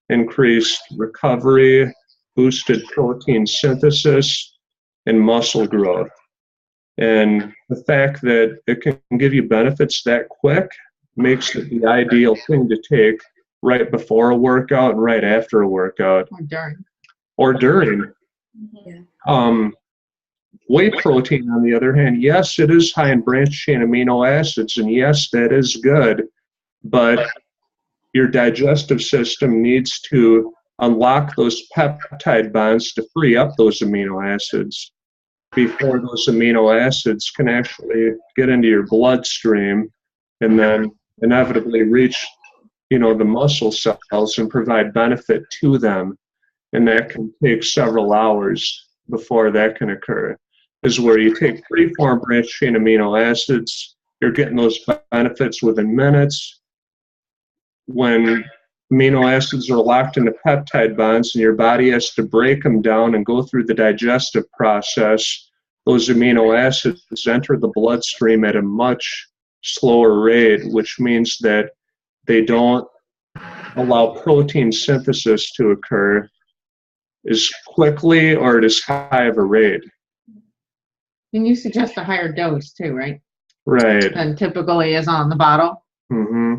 increased recovery, boosted protein synthesis, and muscle growth. And the fact that it can give you benefits that quick makes it the ideal thing to take right before a workout and right after a workout. Or during. Yeah. Whey protein, on the other hand, yes, it is high in branched chain amino acids, and yes, that is good. but your digestive system needs to unlock those peptide bonds to free up those amino acids before those amino acids can actually get into your bloodstream and then inevitably reach, the muscle cells and provide benefit to them. And that can take several hours before that can occur. Is where you take free-form branched-chain amino acids, you're getting those benefits within minutes. When amino acids are locked into peptide bonds and your body has to break them down and go through the digestive process, those amino acids enter the bloodstream at a much slower rate, which means that they don't allow protein synthesis to occur as quickly or at as high of a rate. And you suggest a higher dose too, right? Right. Than typically is on the bottle. Mm-hmm.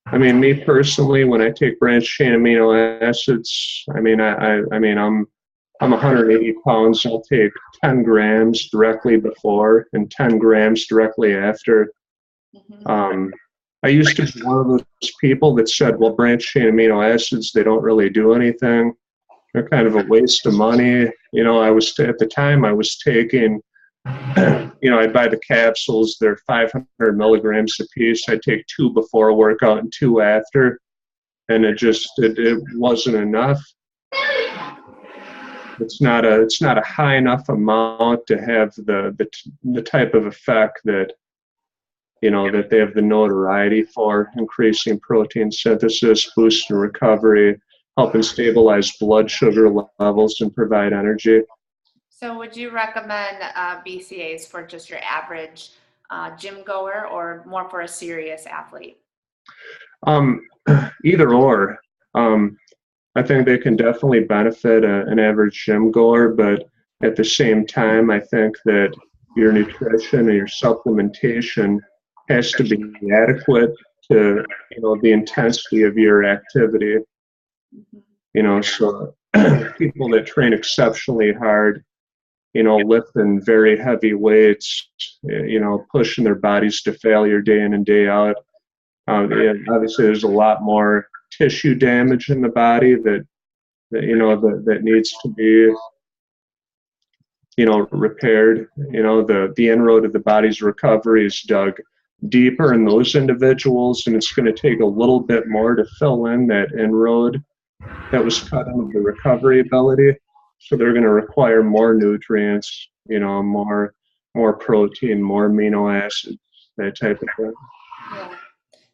I mean, me personally, when I take branched chain amino acids, I'm 180 pounds. I'll take 10 grams directly before and 10 grams directly after. I used to be one of those people that said, well, branched chain amino acids, they don't really do anything. They're kind of a waste of money. At the time I was taking, I'd buy the capsules. They're 500 milligrams a piece. I'd take 2 before a workout and 2 after. And it wasn't enough. It's not a high enough amount to have the type of effect that, that they have the notoriety for: increasing protein synthesis, boosting recovery, helping stabilize blood sugar levels, and provide energy. So would you recommend BCAAs for just your average gym goer or more for a serious athlete? Either or. I think they can definitely benefit an average gym goer, but at the same time, I think that your nutrition and your supplementation has to be adequate to, the intensity of your activity. So people that train exceptionally hard, lifting very heavy weights, pushing their bodies to failure day in and day out. Obviously, there's a lot more tissue damage in the body that needs to be, repaired. The inroad of the body's recovery is dug deeper in those individuals, and it's going to take a little bit more to fill in that inroad that was cut into the recovery ability. So they're going to require more nutrients, more protein, more amino acids, that type of thing. Yeah.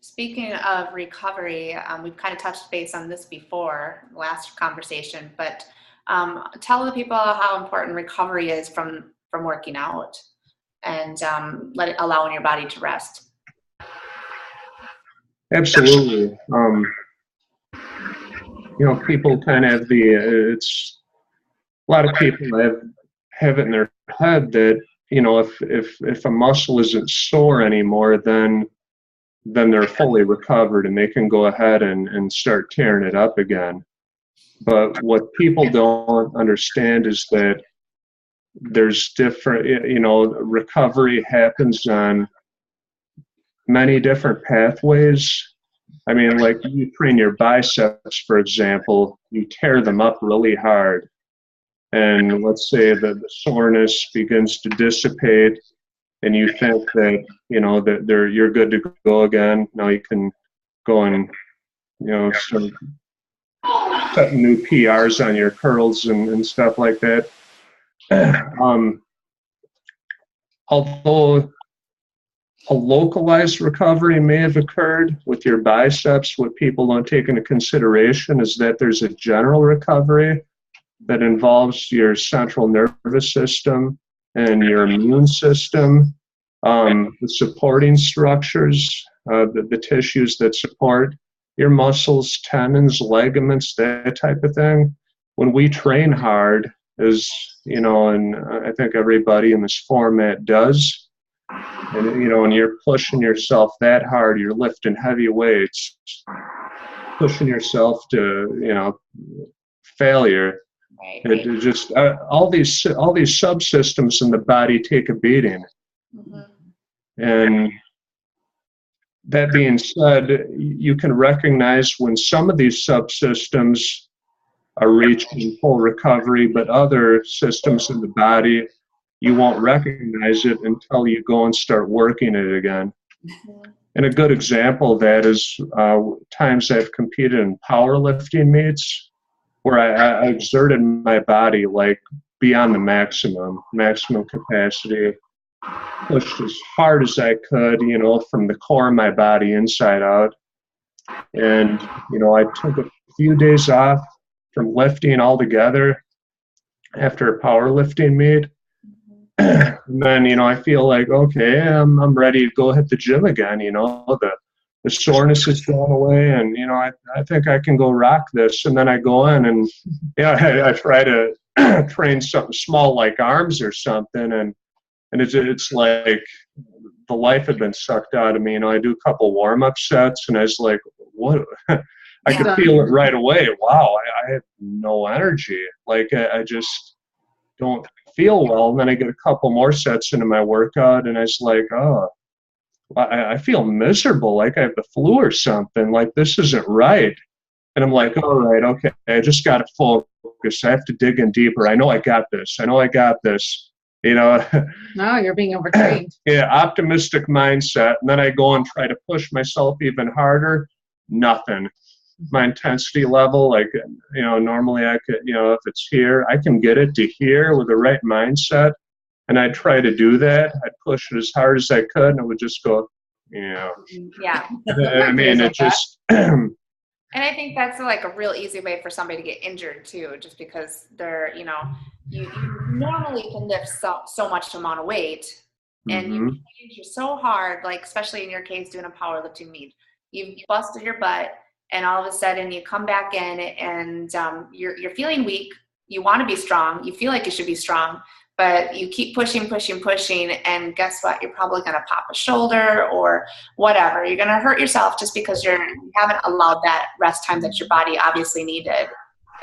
Speaking of recovery, we've kind of touched base on this before, last conversation, but tell the people how important recovery is from working out and allowing your body to rest. Absolutely. People kind of have a lot of people have it in their head that, if a muscle isn't sore anymore, then they're fully recovered and they can go ahead and start tearing it up again. But what people don't understand is that there's different, recovery happens on many different pathways. I mean, like you train your biceps, for example, you tear them up really hard. And let's say that the soreness begins to dissipate and you think that, that you're good to go again. Now you can go and, start setting new PRs on your curls and stuff like that. Although a localized recovery may have occurred with your biceps, what people don't take into consideration is that there's a general recovery that involves your central nervous system and your immune system, the supporting structures, the tissues that support your muscles, tendons, ligaments, that type of thing. When we train hard, as and I think everybody in this format does, and you're pushing yourself that hard, you're lifting heavy weights, pushing yourself to failure. Right. It just all these subsystems in the body take a beating, and that being said, you can recognize when some of these subsystems are reaching full recovery, but other systems in the body, you won't recognize it until you go and start working it again. And a good example of that is times I've competed in powerlifting meets where I exerted my body like beyond the maximum capacity, pushed as hard as I could, from the core of my body inside out. And, I took a few days off from lifting altogether after a powerlifting meet. And then, I feel like, okay, I'm ready to go hit the gym again. The soreness has gone away, and I think I can go rock this. And then I go in, and I try to train something small like arms or something, and it's like the life had been sucked out of me. I do a couple warm-up sets, and I was like, what? I could feel it right away. Wow, I have no energy. Like I just don't feel well. And then I get a couple more sets into my workout, and I was like, oh, I feel miserable, like I have the flu or something. Like this isn't right. And I'm like, all right, okay, I just got to focus. I have to dig in deeper. I know I got this. No, you're being overtrained. Yeah, optimistic mindset. And then I go and try to push myself even harder. Nothing. My intensity level, like, normally I could, if it's here, I can get it to here with the right mindset. And I'd try to do that. I'd push it as hard as I could, and it would just go, Yeah. I mean, it just. And I think that's like a real easy way for somebody to get injured too, just because they're, you normally can lift so much amount of weight, and you injure so hard, like especially in your case doing a powerlifting meet, you've busted your butt, and all of a sudden you come back in and you're feeling weak. You want to be strong. You feel like you should be strong, but you keep pushing, and guess what? You're probably going to pop a shoulder or whatever. You're going to hurt yourself just because you haven't allowed that rest time that your body obviously needed.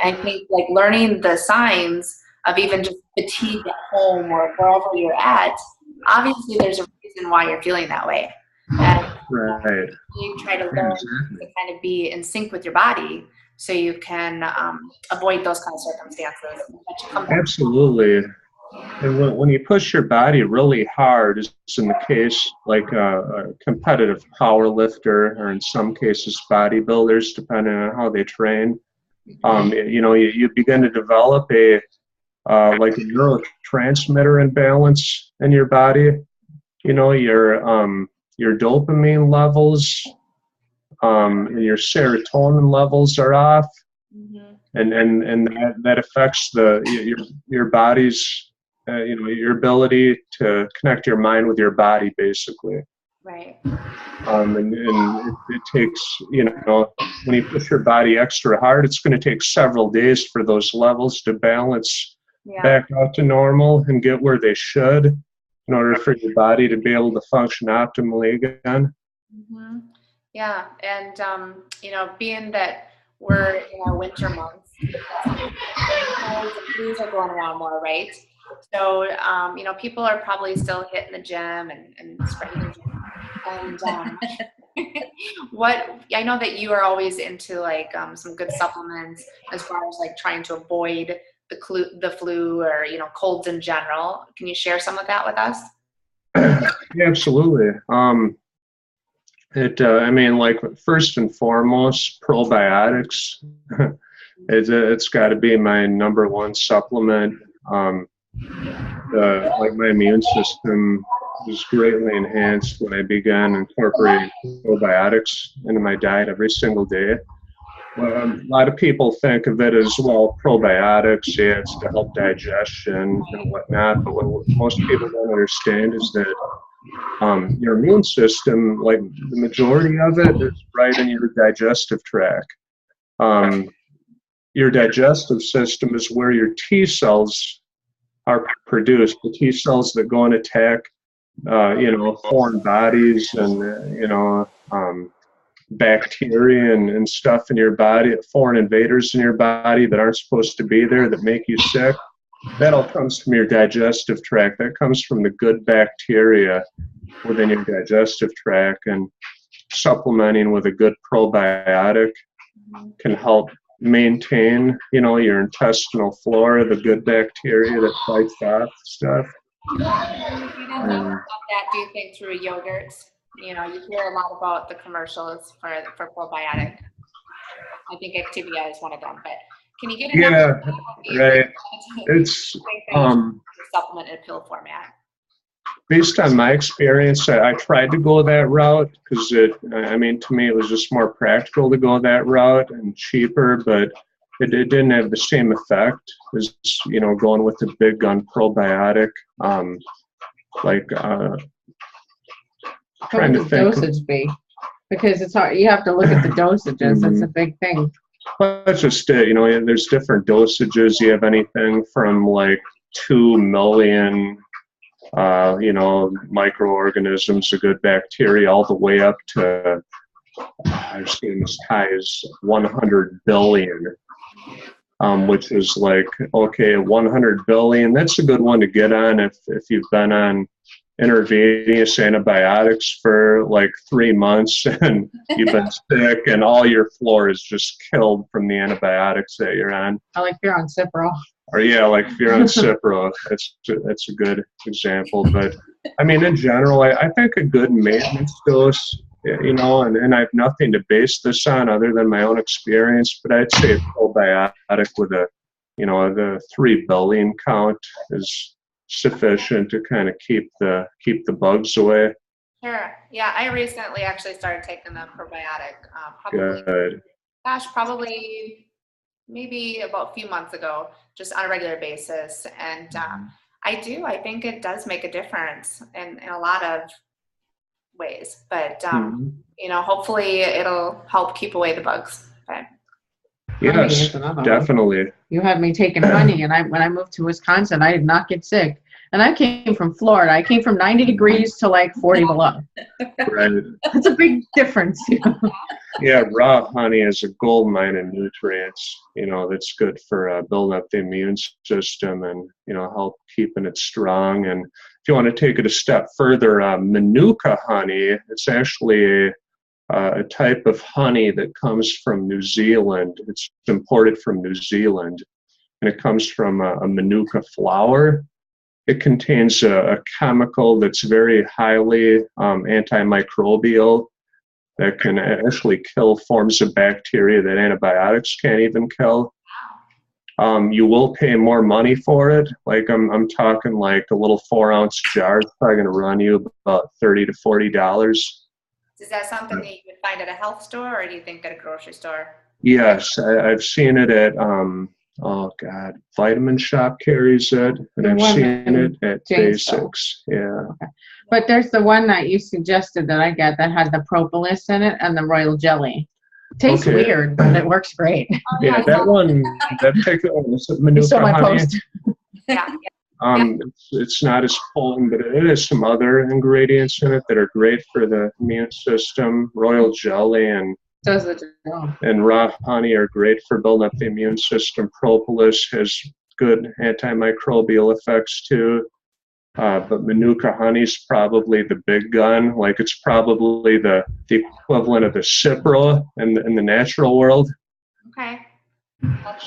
And I think like learning the signs of even just fatigue at home or wherever you're at, obviously there's a reason why you're feeling that way. And right. you try to learn to kind of be in sync with your body so you can avoid those kind of circumstances. Absolutely. And when you push your body really hard, as in the case like a competitive power lifter, or in some cases bodybuilders, depending on how they train, you begin to develop a neurotransmitter imbalance in your body. Your dopamine levels and your serotonin levels are off, and that affects your body's your ability to connect your mind with your body, basically. Right. And it takes, when you push your body extra hard, it's going to take several days for those levels to balance back out to normal and get where they should in order for your body to be able to function optimally again. Yeah. And, being that we're in our winter months, the flus are going around more, right? So, people are probably still hitting the gym and spreading the gym. And I know that you are always into like some good supplements as far as like trying to avoid the flu or, colds in general. Can you share some of that with us? Yeah, absolutely. First and foremost, probiotics. It's got to be my number one supplement. My immune system was greatly enhanced when I began incorporating probiotics into my diet every single day. A lot of people think of it as, well, probiotics, it's to help digestion and whatnot, but what most people don't understand is that your immune system, like the majority of it, is right in your digestive tract. Your digestive system is where your T cells are produced, the T cells that go and attack, foreign bodies and, bacteria and stuff in your body, foreign invaders in your body that aren't supposed to be there, that make you sick. That all comes from your digestive tract. That comes from the good bacteria within your digestive tract. And supplementing with a good probiotic can help maintain, your intestinal flora, the good bacteria that fights off stuff. You don't know about that, do you think, through yogurts? You hear a lot about the commercials for probiotic. I think Activia is one of them, but can you get enough? Yeah, right. It's supplement in a pill format. Based on my experience, I tried to go that route because to me, it was just more practical to go that route and cheaper, but it didn't have the same effect as, going with the big gun probiotic. Trying to think. Dosage be? Because it's hard. You have to look at the dosages. That's a big thing. That's just it. There's different dosages. You have anything from like 2 million microorganisms, a good bacteria, all the way up to, I've seen as high as 100 billion, which is like, okay, 100 billion, that's a good one to get on if you've been on intravenous antibiotics for like 3 months and you've been sick and all your flora is just killed from the antibiotics that you're on. I like if you're on Cipro. Or like if you're on Cipro, that's a good example. But I mean, in general, I think a good maintenance dose, and I have nothing to base this on other than my own experience. But I'd say a probiotic with the 3 billion count is sufficient to kind of keep the bugs away. Sure. Yeah, I recently actually started taking the probiotic. Good. Probably maybe about a few months ago, just on a regular basis. And I think it does make a difference in a lot of ways. But, hopefully it'll help keep away the bugs. But. Yes, definitely. You had me taking honey, and when I moved to Wisconsin, I did not get sick. And I came from Florida. I came from 90 degrees to like 40 below. Right. That's a big difference. Yeah, raw honey is a gold mine in nutrients. That's good for building up the immune system and, help keeping it strong. And if you want to take it a step further, Manuka honey, it's actually a type of honey that comes from New Zealand. It's imported from New Zealand, and it comes from a Manuka flower. It contains a chemical that's very highly antimicrobial that can actually kill forms of bacteria that antibiotics can't even kill. You will pay more money for it. Like I'm talking like a little 4-ounce jar is probably going to run you about $30 to $40. Is that something that you would find at a health store, or do you think at a grocery store? Yes, I've seen it at Vitamin Shop carries it, and I've seen it at Basics. Yeah. Okay. But there's the one that you suggested that I get that had the propolis in it and the royal jelly. Tastes weird, but it works great. Yeah, that particular one is Manuka honey. Yeah. It's not as potent, but it has some other ingredients in it that are great for the immune system. Royal jelly and raw honey are great for building up the immune system. Propolis has good antimicrobial effects too. But Manuka honey is probably the big gun. Like it's probably the equivalent of the Cipro in the natural world. Okay.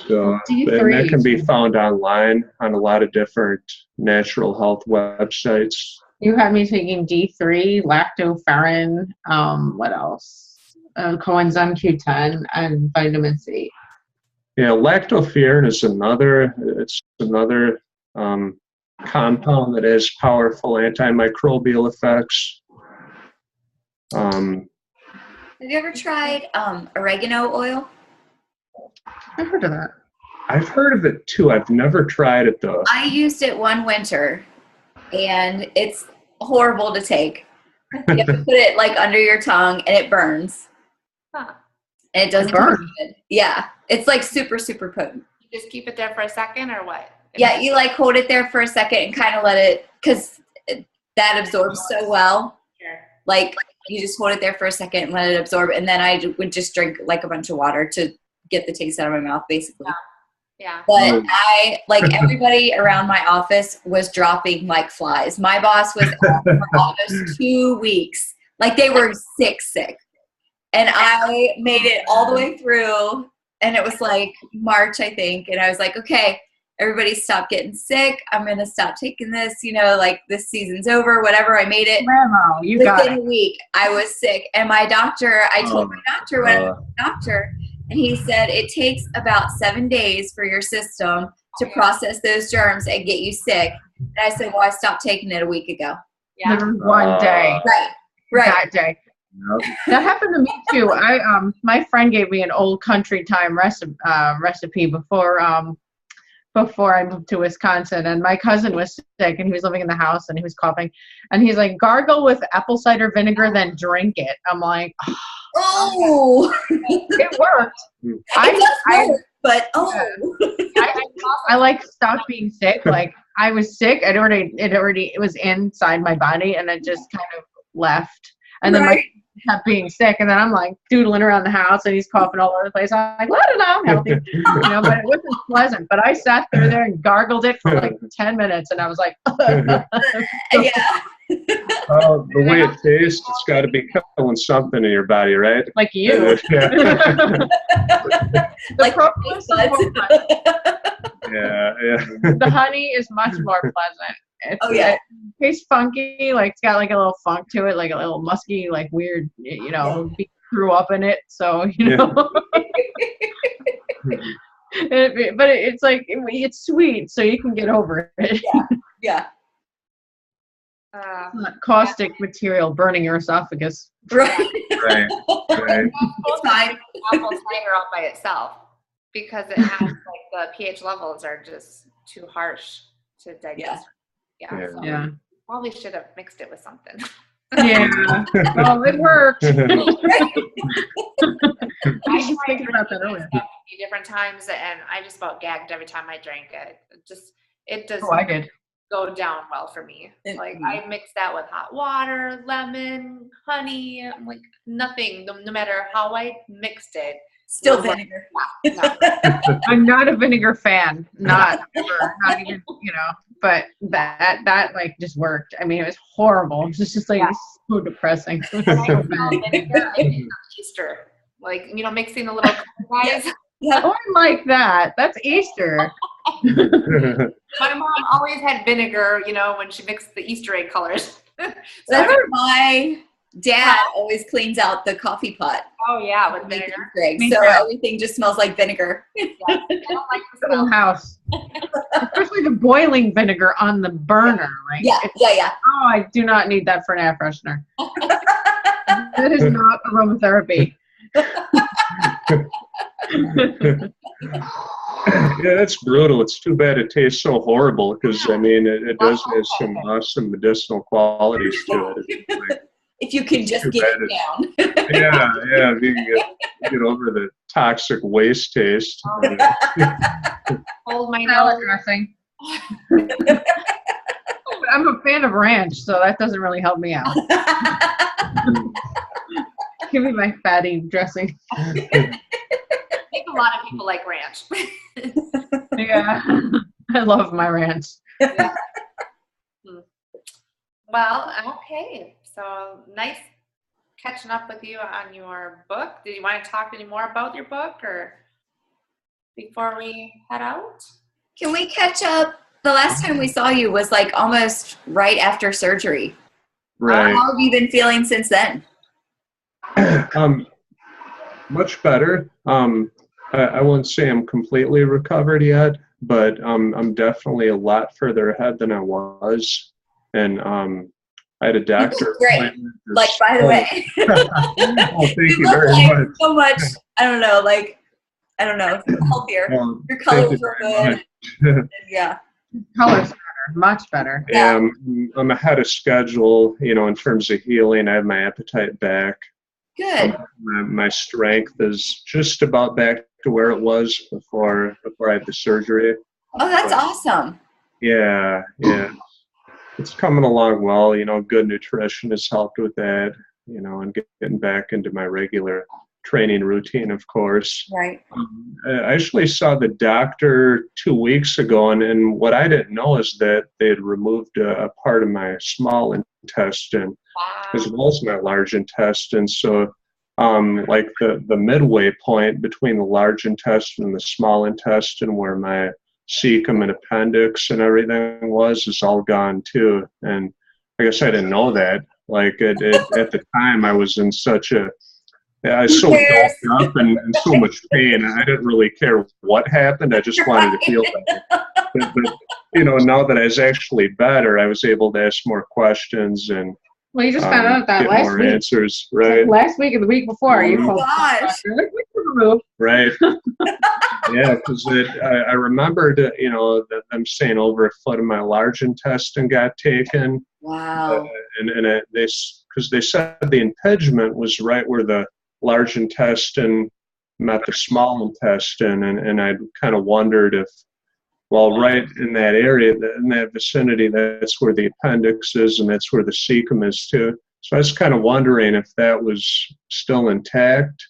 So and that can be found online on a lot of different natural health websites. You had me taking D3, lactoferrin, what else? Coenzyme Q10 and vitamin C. Yeah, lactoferrin is another compound that has powerful antimicrobial effects. Have you ever tried oregano oil? I've heard of that. I've heard of it too. I've never tried it though. I used it one winter, and it's horrible to take. You have to put it like under your tongue, and it burns. Huh. And it doesn't burn. Good. Yeah, it's like super, super potent. You just keep it there for a second, or what? Yeah, you like hold it there for a second and kind of let it, because that absorbs so well. Sure. Like you just hold it there for a second and let it absorb, and then I would just drink like a bunch of water to get the taste out of my mouth, basically. Yeah. But I, like everybody around my office was dropping like flies. My boss was out for almost 2 weeks. Like they were sick. And I made it all the way through, and it was like March, I think. And I was like, okay, everybody stop getting sick. I'm going to stop taking this, like this season's over, whatever. I made it. Grandma, you got Within it. a week, I was sick. And my doctor, I told my doctor when I was a doctor, and he said it takes about 7 days for your system to process those germs and get you sick. And I said, well, I stopped taking it a week ago. Yeah. There was one day. Right. That day. Yep. That happened to me too. My friend gave me an old country time recipe before I moved to Wisconsin, and my cousin was sick and he was living in the house and he was coughing, and he's like, gargle with apple cider vinegar, then drink it. I'm like, Oh, it worked. it does work, but I like stopped being sick. Like I was sick. It was inside my body, and it just kind of left. And then Right. kept being sick, and then I'm like doodling around the house, and he's coughing all over the place. I'm like, I don't know, I'm healthy, but it wasn't pleasant. But I sat through there and gargled it for like 10 minutes, and I was like, yeah. Oh, the way it tastes, it's got to be killing something in your body, right? like you. Yeah. Like propolis is more pleasant. Yeah. The honey is much more pleasant. Oh, yeah. It tastes funky, like it's got like a little funk to it, like a little musky, like weird, we threw up in it, so but it's like it's sweet, so you can get over it. Yeah. It's not caustic material burning your esophagus. Right. Right. It's fine. Apple cider all by itself because it has like the pH levels are just too harsh to digest. Yeah. So Yeah. probably should have mixed it with something. Yeah. Well, it worked. I was just tried thinking about that earlier. a few different times, and I just about gagged every time I drank it. It does Oh, I did. go down well for me. Like I mix that with hot water, lemon, honey. I'm like nothing. No matter how I mixed it, Still vinegar. no. I'm not a vinegar fan. Not ever. Not even, but that like just worked. I mean, it was horrible. It was just like so depressing. It was And I so smell bad. vinegar, I think of Easter. Like, mixing the little guys. Yeah. Oh, I like that. That's Easter. My mom always had vinegar, when she mixed the Easter egg colors. Remember my dad always cleans out the coffee pot. Oh yeah, with vinegar. Me So too. everything just smells like vinegar. Yes. I don't like the Little smell. house. Especially the boiling vinegar on the burner. Like, Yeah. oh, I do not need that for an air freshener. That is not aromatherapy. Yeah, that's brutal. It's too bad it tastes so horrible because, it does have some awesome medicinal qualities to it. It's like, If you can just Too get bad it down. yeah, if you can get over the toxic waste taste. Hold my Salad nose. dressing. I'm a fan of ranch, so that doesn't really help me out. Give me my fatty dressing. I think a lot of people like ranch. Yeah, I love my ranch. Well, okay. So nice catching up with you on your book. Did you want to talk any more about your book or before we head out? Can we catch up? The last time we saw you was like almost right after surgery. Right. How have you been feeling since then? Much better. I won't say I'm completely recovered yet, but I'm definitely a lot further ahead than I was. And I had a doctor Great. appointment. Like, by the way. Oh, thank you look very like much. so much, I don't know, healthier. Well, Your thank colors you are very good. much. Yeah. Color's better, much better. Yeah, I'm ahead of schedule, in terms of healing. I have my appetite back. Good. My strength is just about back to where it was before I had the surgery. Oh, that's awesome. Yeah. It's coming along well. Good nutrition has helped with that, and getting back into my regular training routine, of course. Right. I actually saw the doctor 2 weeks ago, and what I didn't know is that they had removed a part of my small intestine as well as my large intestine. So like the midway point between the large intestine and the small intestine, where my cecum and appendix and everything is all gone too. And I guess I didn't know that. Like at the time, I was in such a, I was so doped up and in so much pain. I didn't really care what happened. I just wanted to feel better. But now that I was actually better, I was able to ask more questions and well, you just found out that get last more week. Answers, right? Like last week and the week before. Oh my gosh. Right. Yeah, because I remembered, that them saying over a foot of my large intestine got taken. Wow. Because they said the impingement was right where the large intestine met the small intestine, and I kind of wondered if, well, right in that area, in that vicinity, that's where the appendix is, and that's where the cecum is too. So I was kind of wondering if that was still intact.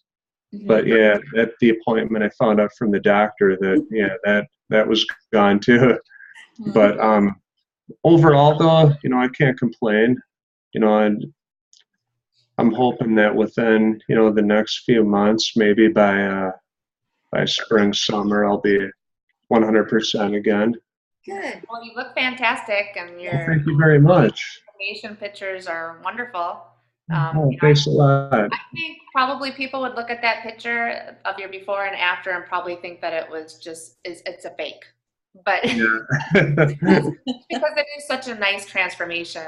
But yeah, at the appointment, I found out from the doctor that that was gone too. But overall, though, I can't complain. And I'm hoping that within the next few months, maybe by spring, summer, I'll be 100% again. Good. Well, you look fantastic, and Well, your thank you very much. information pictures are wonderful. Thanks a lot. I think probably people would look at that picture of your before and after and probably think that it was it's a fake. But Yeah. because it is such a nice transformation,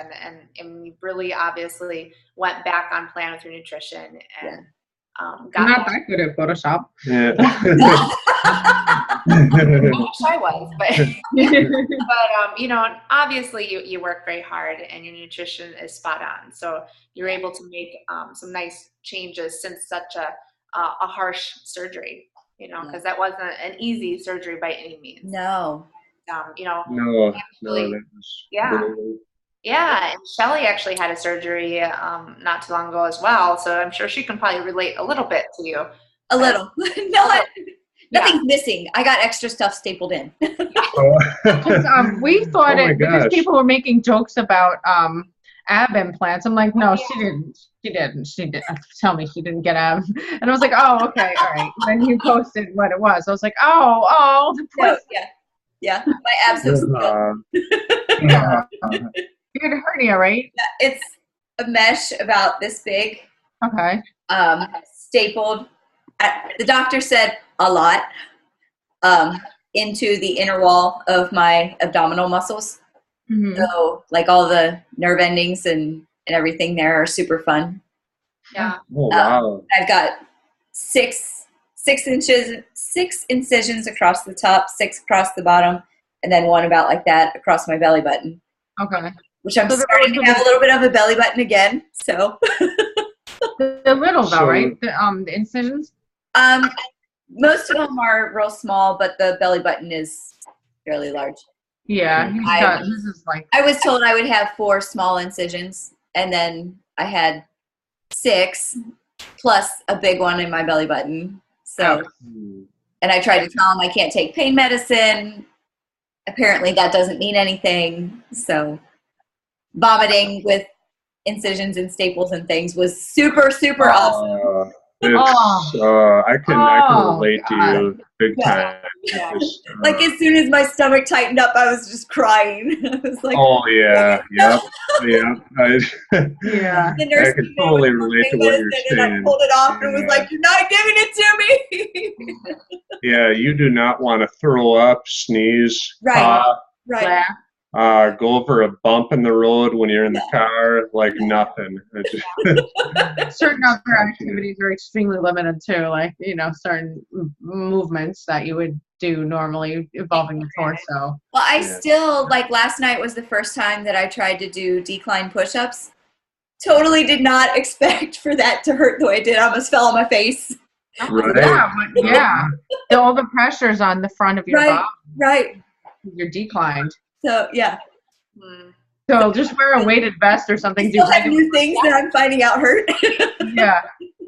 and you really obviously went back on plan with your nutrition and I'm not that good at Photoshop. Yeah. I wish I was, but obviously you work very hard and your nutrition is spot on. So you're able to make some nice changes since such a harsh surgery, because that wasn't an easy surgery by any means. No. No, that was brutal. Yeah, and Shelly actually had a surgery not too long ago as well, so I'm sure she can probably relate a little bit to you. A little. Nothing's missing. I got extra stuff stapled in. We thought Oh my because gosh. people were making jokes about ab implants. I'm like, no, she didn't. She didn't. Tell me she didn't get abs. And I was like, oh, okay, all right. And then you posted what it was. I was like, oh, the No, poor yeah. My abs have still. you had a hernia, right? It's a mesh about this big, Okay. stapled. The doctor said a lot into the inner wall of my abdominal muscles. Mm-hmm. So, like all the nerve endings and everything there are super fun. Yeah. Oh, wow. I've got six incisions across the top, 6 across the bottom, and then one about like that across my belly button. Okay. Which I'm So starting to have a little bit of a belly button again. So they're little though, So- right? The incisions. most of them are real small, but the belly button is fairly large. Yeah. This is like. I was told I would have 4 small incisions, and then I had 6 plus a big one in my belly button. So, and I tried to tell them I can't take pain medicine. Apparently that doesn't mean anything. So vomiting with incisions and staples and things was super, super awesome. I can relate to God. you big time. Yeah. Just, Like as soon as my stomach tightened up, I was just crying. I was like, oh yeah, yep. Yeah. the nurse I can came in totally with relate to my what you're medicine, and I saying. pulled it off and was Yeah. like, "You're not giving it to me." Yeah, you do not want to throw up, sneeze, Right. cough, Right. go over a bump in the road when you're in the car, like nothing. Certain other activities are extremely limited too, like certain movements that you would do normally involving the torso. Well, I Yeah. still, like last night was the first time that I tried to do decline push-ups. Totally did not expect for that to hurt the way it did. I almost fell on my face. Right. Yeah. All the pressure's on the front of your Right. body. Right. You're declined. So, yeah. So just wear a weighted vest or I something. still have new things that I'm finding out hurt. Yeah.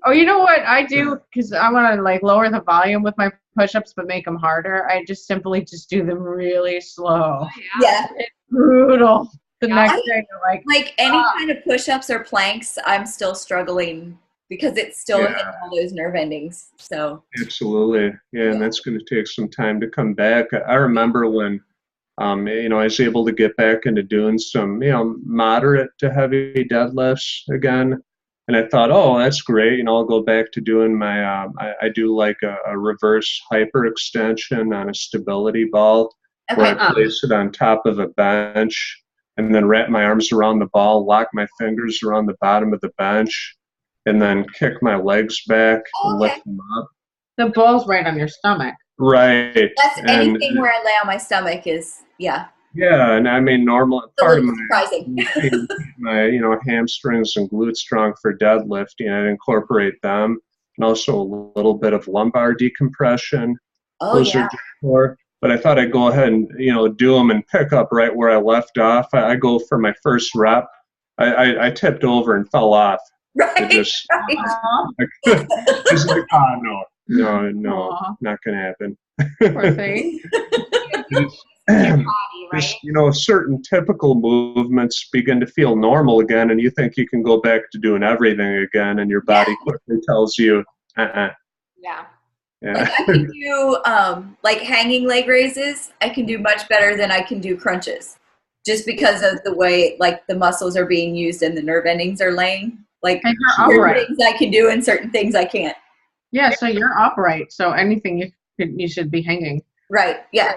Oh, you know what I do? Because I want to like lower the volume with my push-ups, but make them harder. I just simply do them really slow. Yeah. It's brutal. The next day, you're like Like any kind of push-ups or planks, I'm still struggling because it's still Yeah. hitting all those nerve endings. So Absolutely. Yeah, and that's going to take some time to come back. I remember when, I was able to get back into doing some, moderate to heavy deadlifts again. And I thought, oh, that's great. I'll go back to doing my, I do like a reverse hyperextension on a stability ball where I place it on top of a bench and then wrap my arms around the ball, lock my fingers around the bottom of the bench, and then kick my legs back and lift them up. The ball's right on your stomach. Right. that's anything where I lay on my stomach is, yeah. Yeah, and I mean, normal part of surprising. my hamstrings and glutes strong for deadlifting. I'd incorporate them, and also a little bit of lumbar decompression. Oh, Those yeah. are good for. But I thought I'd go ahead and do them and pick up right where I left off. I go for my first rep. I tipped over and fell off. Right. I just like, oh, no, not gonna happen. Poor thing. Your body, right? Just, certain typical movements begin to feel normal again, and you think you can go back to doing everything again, and your body quickly tells you, Yeah. Like I can do like hanging leg raises. I can do much better than I can do crunches, just because of the way like the muscles are being used and the nerve endings are laying. Like certain things I can do and certain things I can't. Yeah, so you're upright. So anything you should be hanging. Right. Yeah.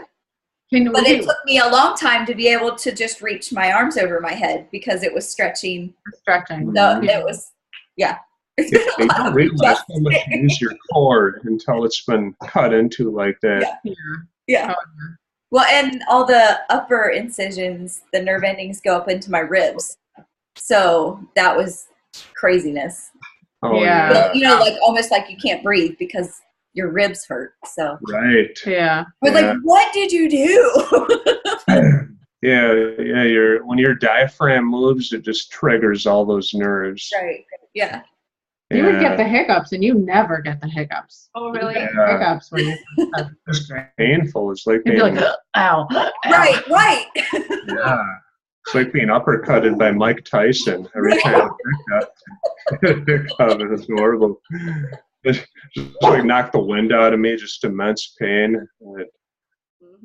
But it took me a long time to be able to just reach my arms over my head because it was stretching. Stretching. So it was, yeah. you don't realize how much you use your core until it's been cut into like that. Yeah. Well, and all the upper incisions, the nerve endings go up into my ribs. So that was craziness. Oh, yeah. Well, like almost like you can't breathe because your ribs hurt. So right. Yeah. I was like, what did you do? Yeah. When your diaphragm moves, it just triggers all those nerves. Right. Yeah. You would get the hiccups, and you never get the hiccups. Oh, really? Yeah. Hiccups when you It's painful. It's like you'd be like, ow. Right. Yeah. It's like being uppercutted by Mike Tyson every time I pick up. It's horrible. Just like knock the wind out of me, just immense pain.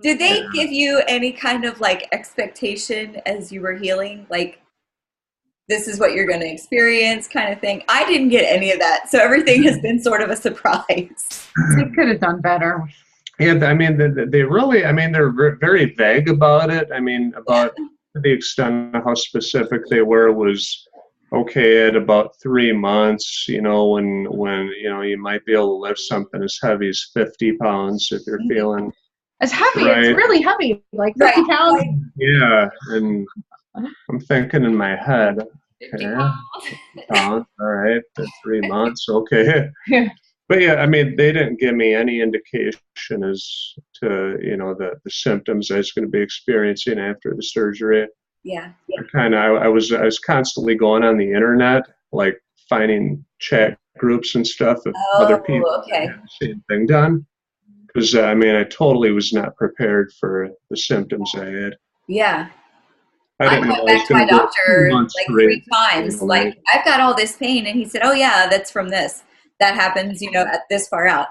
Did they give you any kind of like expectation as you were healing? Like, this is what you're going to experience kind of thing? I didn't get any of that. So everything has been sort of a surprise. They could have done better. Yeah, I mean, they really, they're very vague about it. About to the extent of how specific they were was, okay, at about 3 months, when you might be able to lift something as heavy as 50 pounds if you're feeling. It's heavy. Right. It's really heavy. Like 50 pounds. Right. Yeah, and I'm thinking in my head, 50 okay, pounds. all right, 3 months, okay. Yeah. But yeah, they didn't give me any indication as to, the symptoms I was going to be experiencing after the surgery. Yeah. I was constantly going on the internet, like finding chat groups and stuff of other people that had the same thing done. Because, I totally was not prepared for the symptoms I had. Yeah. I went back to my doctor like 3 times. Like, I've got all this pain. And he said, oh, yeah, that's from this. That happens, at this far out.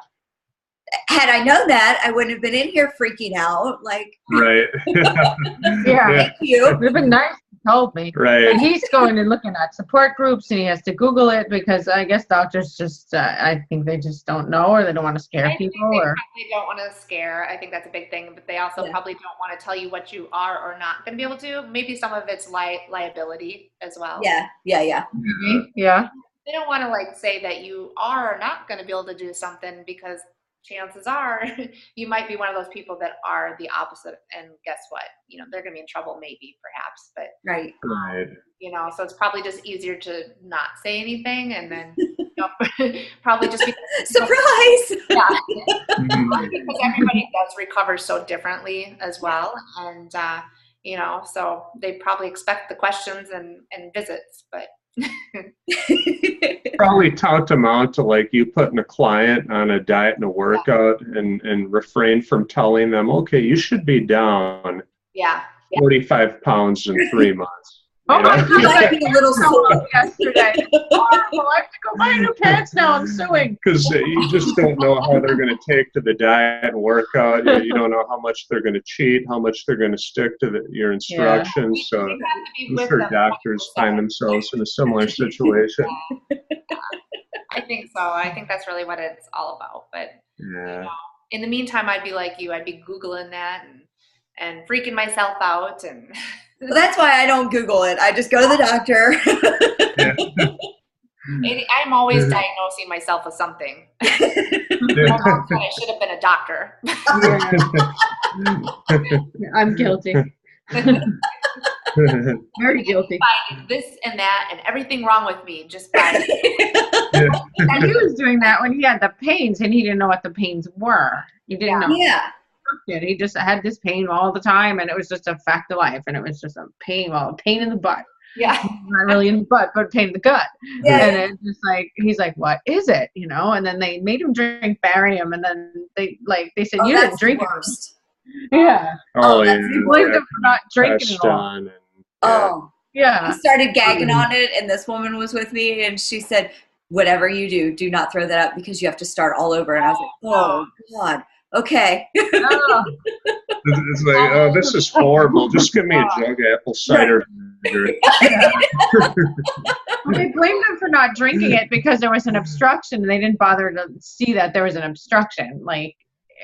Had I known that, I wouldn't have been in here freaking out. Like, right. Yeah. Thank you. It would have been nice if you told me. Right. And he's going and looking at support groups, and he has to Google it because I guess doctors just, I think they just don't know, or they don't want to scare people. They Or probably don't want to scare. I think that's a big thing, but they also probably don't want to tell you what you are or not going to be able to. Maybe some of it's liability as well. Yeah. yeah. They don't want to like say that you are not going to be able to do something because chances are you might be one of those people that are the opposite. And guess what? They're going to be in trouble maybe, perhaps, but Right. so it's probably just easier to not say anything and then, probably just because Surprise! yeah, because everybody does recover so differently as well. And, so they probably expect the questions and visits, but Probably tout them out to like you putting a client on a diet and a workout and refrain from telling them, okay, you should be down 45 pounds in 3 months. Oh my You God. might be a little sore. Yesterday. Horrible. I have to go buy new pants now. I'm suing. Because you just don't know how they're going to take to the diet and workout. You don't know how much they're going to cheat, how much they're going to stick to your instructions. So We have to be I'm with sure them doctors find 24/7. themselves in a similar situation. I think so. I think that's really what it's all about. But Yeah. in the meantime, I'd be like you. I'd be Googling that and freaking myself out. And Well, that's why I don't Google it. I just go to the doctor. I'm always diagnosing myself with something. My mom said I should have been a doctor. I'm guilty. Very guilty. Find this and that and everything wrong with me just by. And he was doing that when he had the pains, and he didn't know what the pains were. He didn't know. Yeah. He just had this pain all the time, and it was just a fact of life, and it was just a pain in the butt. Yeah. Not really in the butt, but pain in the gut. Yeah. And it's just like, he's like, what is it? You know, and then they made him drink barium, and then they said, Oh, you that's didn't drink the it. worst. Yeah. Oh, that's yeah. He blamed him for not drinking it Passed all. on and, Oh. Yeah. I started gagging on it, and this woman was with me, and she said, whatever you do not throw that up because you have to start all over. And I was like, oh, God. Okay. Oh. It's like, oh, this is horrible. Just give me a jug of apple cider vinegar. They blamed him for not drinking it because there was an obstruction, and they didn't bother to see that there was an obstruction. Like,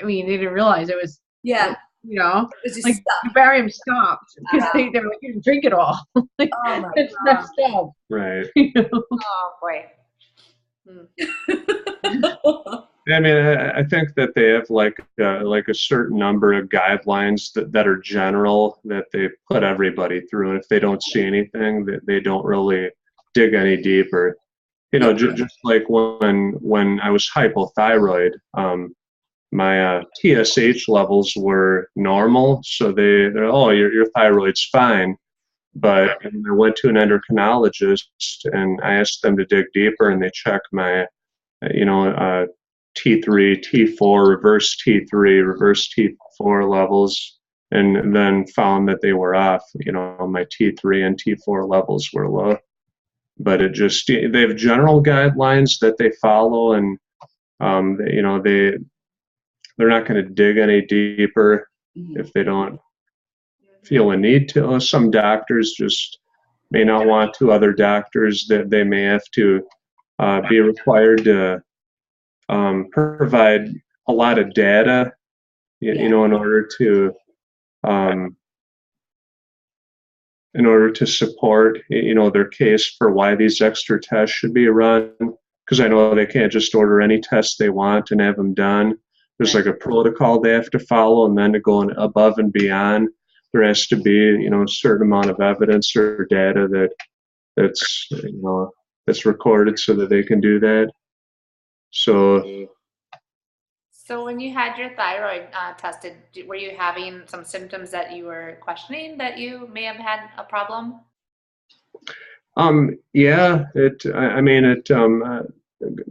I mean, they didn't realize it was, Yeah. you know, It was just like stuff. the barium stopped because they were like, you didn't drink it all. Like, Oh, my it's God. messed up. Right. You know? Oh boy. I mean, I think that they have like a certain number of guidelines that are general that they put everybody through, and if they don't see anything, they don't really dig any deeper. You know, just like when I was hypothyroid, my TSH levels were normal, so they're oh, your thyroid's fine. But I went to an endocrinologist, and I asked them to dig deeper, and they checked my, T3, T4, reverse T3, reverse T4 levels, and then found that they were off. You know, my T3 and T4 levels were low. But it just, they have general guidelines that they follow, and they're not going to dig any deeper if they don't feel a need to. Some doctors just may not want to. Other doctors that they may have to be required to provide a lot of data, in order to support, their case for why these extra tests should be run. Because I know they can't just order any tests they want and have them done. There's like a protocol they have to follow, and then to go above and beyond, there has to be, a certain amount of evidence or data that's recorded so that they can do that. So when you had your thyroid tested, were you having some symptoms that you were questioning that you may have had a problem? Yeah,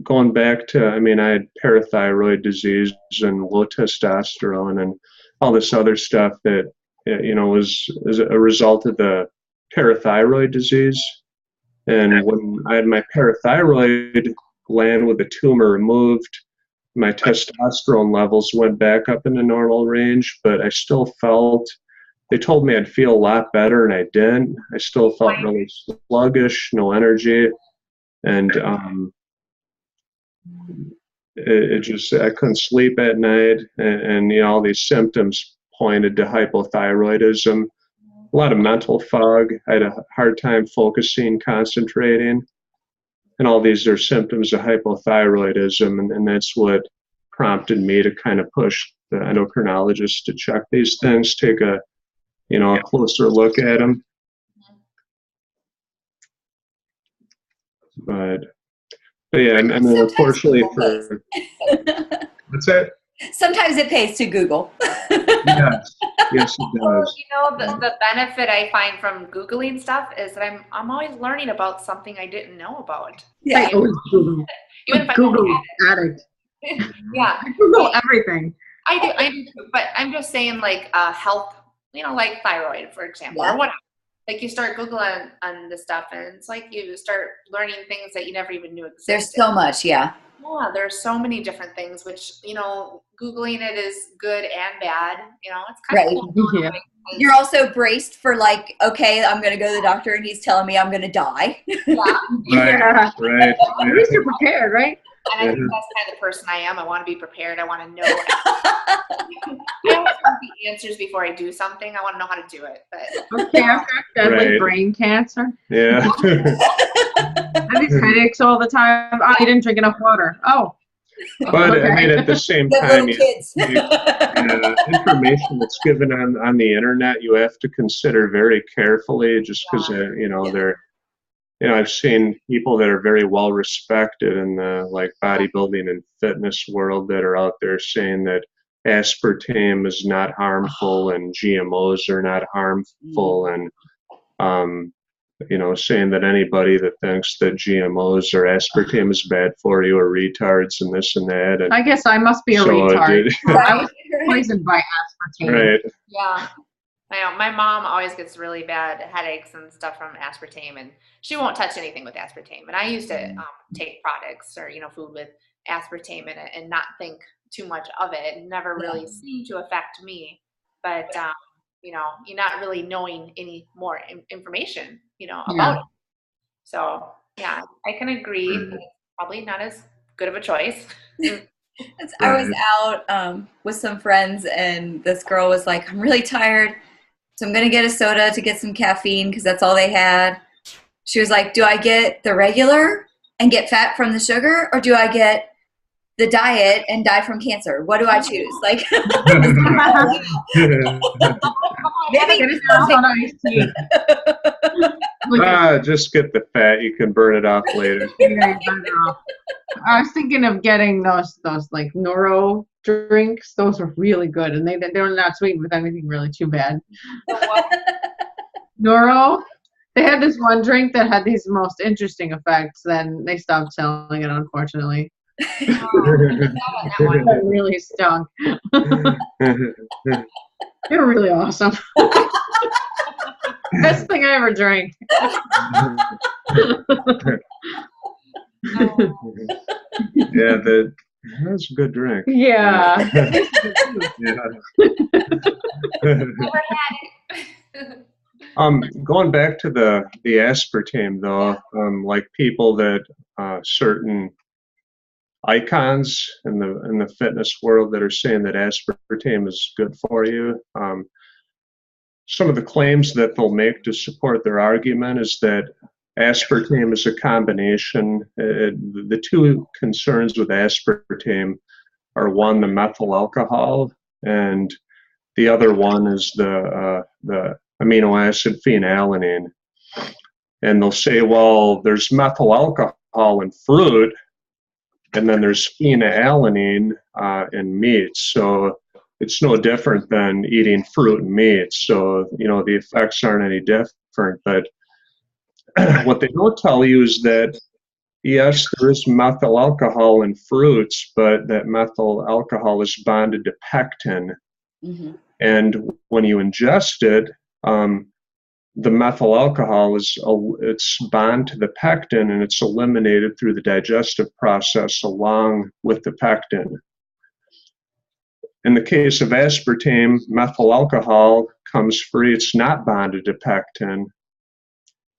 going back to, I had parathyroid disease and low testosterone and all this other stuff that, was as a result of the parathyroid disease. And when I had my parathyroid gland with a tumor removed, my testosterone levels went back up in the normal range, but I still felt, they told me I'd feel a lot better, and I didn't. I still felt really sluggish, no energy, and I couldn't sleep at night, and all these symptoms pointed to hypothyroidism. A lot of mental fog. I had a hard time focusing, concentrating, and all these are symptoms of hypothyroidism, and that's what prompted me to kind of push the endocrinologist to check these things, take a closer look at them. But yeah, unfortunately for what's that? Sometimes it pays to Google. Yes, it does. The benefit I find from Googling stuff is that I'm always learning about something I didn't know about. Yeah. I always Google. Even if I Google don't have addict. it. Yeah. I Google everything. I do, but I'm just saying, like, health, like thyroid, for example, Yeah. or whatever. like you start Googling on this stuff, and it's like you start learning things that you never even knew existed. There's so much, yeah. Yeah, there's so many different things, which, Googling it is good and bad. It's kind Right. of cool. Yeah. You're also braced for like, okay, I'm going to go to the doctor and he's telling me I'm going to die. Yeah. Yeah. Right. At least you're prepared, right? And I think that's kind of the person I am. I want to be prepared. I want to know. I always want the answers before I do something. I want to know how to do it. But Okay, I've got deadly Right. brain cancer. Yeah. I have these headaches all the time. Oh, you didn't drink enough water. Oh. But Okay. I mean, at the same Good time, little kids. information that's given on the internet, you have to consider very carefully, just because I've seen people that are very well respected in the like bodybuilding and fitness world that are out there saying that aspartame is not harmful and GMOs are not harmful, and saying that anybody that thinks that GMOs or aspartame is bad for you are retards and this and that. And I guess I must be a so retard. I Right. was poisoned by aspartame. right. yeah. I know my mom always gets really bad headaches and stuff from aspartame, and she won't touch anything with aspartame. And I used to take products or food with aspartame in it and not think too much of it. It never really seemed to affect me, but you're not really knowing any more information, about it. So yeah, I can agree. That it's probably not as good of a choice. I was out with some friends and this girl was like, I'm really tired, so I'm going to get a soda to get some caffeine because that's all they had. She was like, do I get the regular and get fat from the sugar, or do I get the diet and die from cancer? What do I choose? Like, maybe Get it down on iced tea. Just get the fat. You can burn it off later. I was thinking of getting those like neuro drinks. Those are really good, and they're not sweetened with anything really too bad. Neuro, they had this one drink that had these most interesting effects. Then they stopped selling it, unfortunately. That really stunk. They were really awesome. Best thing I ever drank. Yeah, that's a good drink. Yeah. Never had it. Going back to the aspartame though, like people that certain icons in the fitness world that are saying that aspartame is good for you. Some of the claims that they'll make to support their argument is that aspartame is a combination. The two concerns with aspartame are one, the methyl alcohol, and the other one is the amino acid phenylalanine. And they'll say, well, there's methyl alcohol in fruit, and then there's phenylalanine in meats. So it's no different than eating fruit and meat. So, the effects aren't any different. But what they don't tell you is that, yes, there is methyl alcohol in fruits, but that methyl alcohol is bonded to pectin. Mm-hmm. And when you ingest it, the methyl alcohol it's bound to the pectin, and it's eliminated through the digestive process along with the pectin. In the case of aspartame, methyl alcohol comes free. It's not bonded to pectin,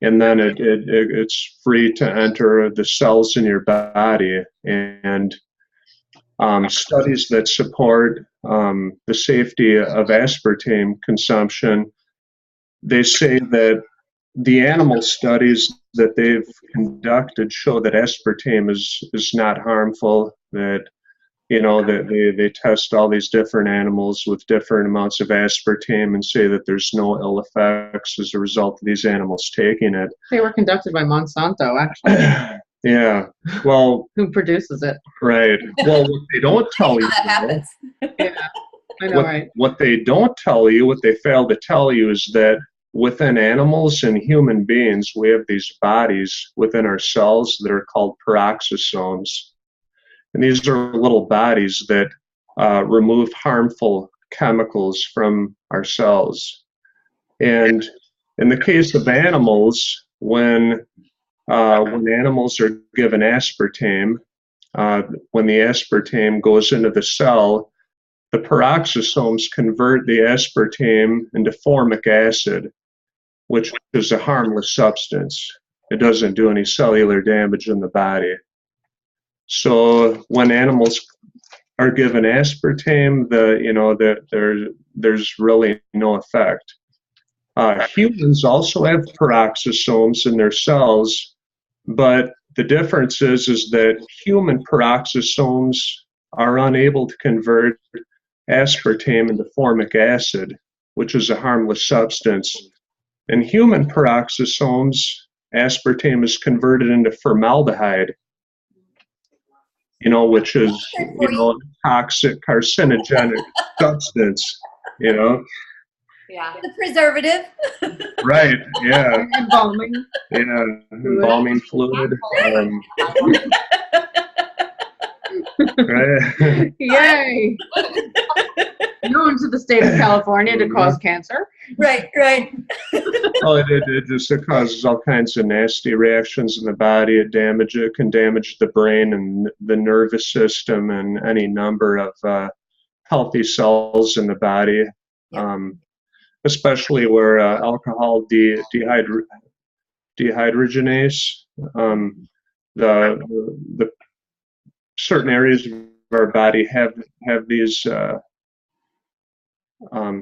and then it's free to enter the cells in your body. And studies that support the safety of aspartame consumption, they say that the animal studies that they've conducted show that aspartame is not harmful, that that they test all these different animals with different amounts of aspartame and say that there's no ill effects as a result of these animals taking it. They were conducted by Monsanto, actually. Yeah. Well, who produces it? Right. Well, what they don't tell you, That happens. Yeah, I know, right? What they don't tell you, what they fail to tell you, is that within animals and human beings, we have these bodies within our cells that are called peroxisomes. And these are little bodies that remove harmful chemicals from our cells. And In the case of animals, when animals are given aspartame, when the aspartame goes into the cell, the peroxisomes convert the aspartame into formic acid, which is a harmless substance. It doesn't do any cellular damage in the body. So when animals are given aspartame, there's really no effect. Humans also have peroxisomes in their cells, but the difference is that human peroxisomes are unable to convert aspartame into formic acid, which is a harmless substance. In human peroxisomes, aspartame is converted into formaldehyde, which is, toxic, carcinogenic substance, Yeah. The preservative. Right, yeah. Embalming. Yeah, embalming fluid. Right. Yay! Known to the state of California to cause cancer. Right. Oh, it just causes all kinds of nasty reactions in the body. It can damage the brain and the nervous system and any number of healthy cells in the body. Yep. Especially where alcohol dehydrogenase, the certain areas of our body have these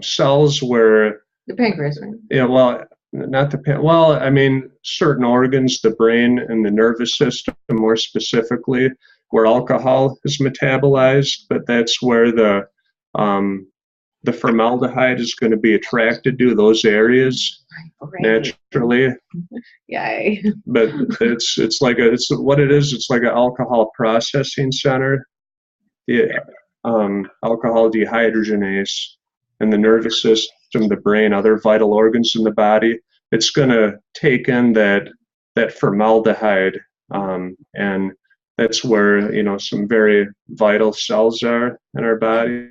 cells where The pancreas, right? Yeah, well, not the well, I mean, certain organs, the brain and the nervous system, more specifically, where alcohol is metabolized, but that's where the formaldehyde is going to be attracted to those areas naturally. Yay! But it's like what it is. It's like an alcohol processing center. The alcohol dehydrogenase in the nervous system, the brain, other vital organs in the body. It's going to take in that formaldehyde, and that's where some very vital cells are in our body,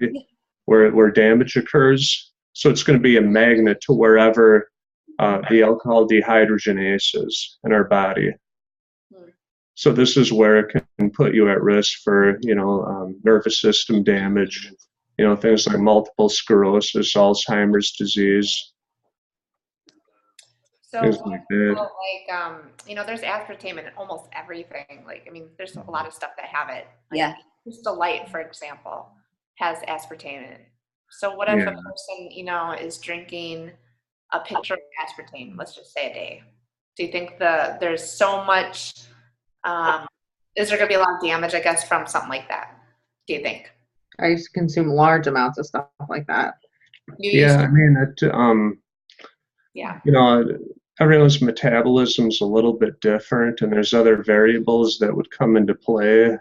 where damage occurs. So it's going to be a magnet to wherever the alcohol dehydrogenase is in our body. So this is where it can put you at risk for nervous system damage. Things like multiple sclerosis, Alzheimer's disease, So, things like that. there's aspartame in almost everything. There's a lot of stuff that have it. Yeah. Crystal Light, for example, has aspartame in it. So what if a person, is drinking a pitcher of aspartame, let's just say a day? Do you think there's so much, is there going to be a lot of damage, I guess, from something like that? Do you think? I used to consume large amounts of stuff like that. Everyone's metabolism is a little bit different, and there's other variables that would come into play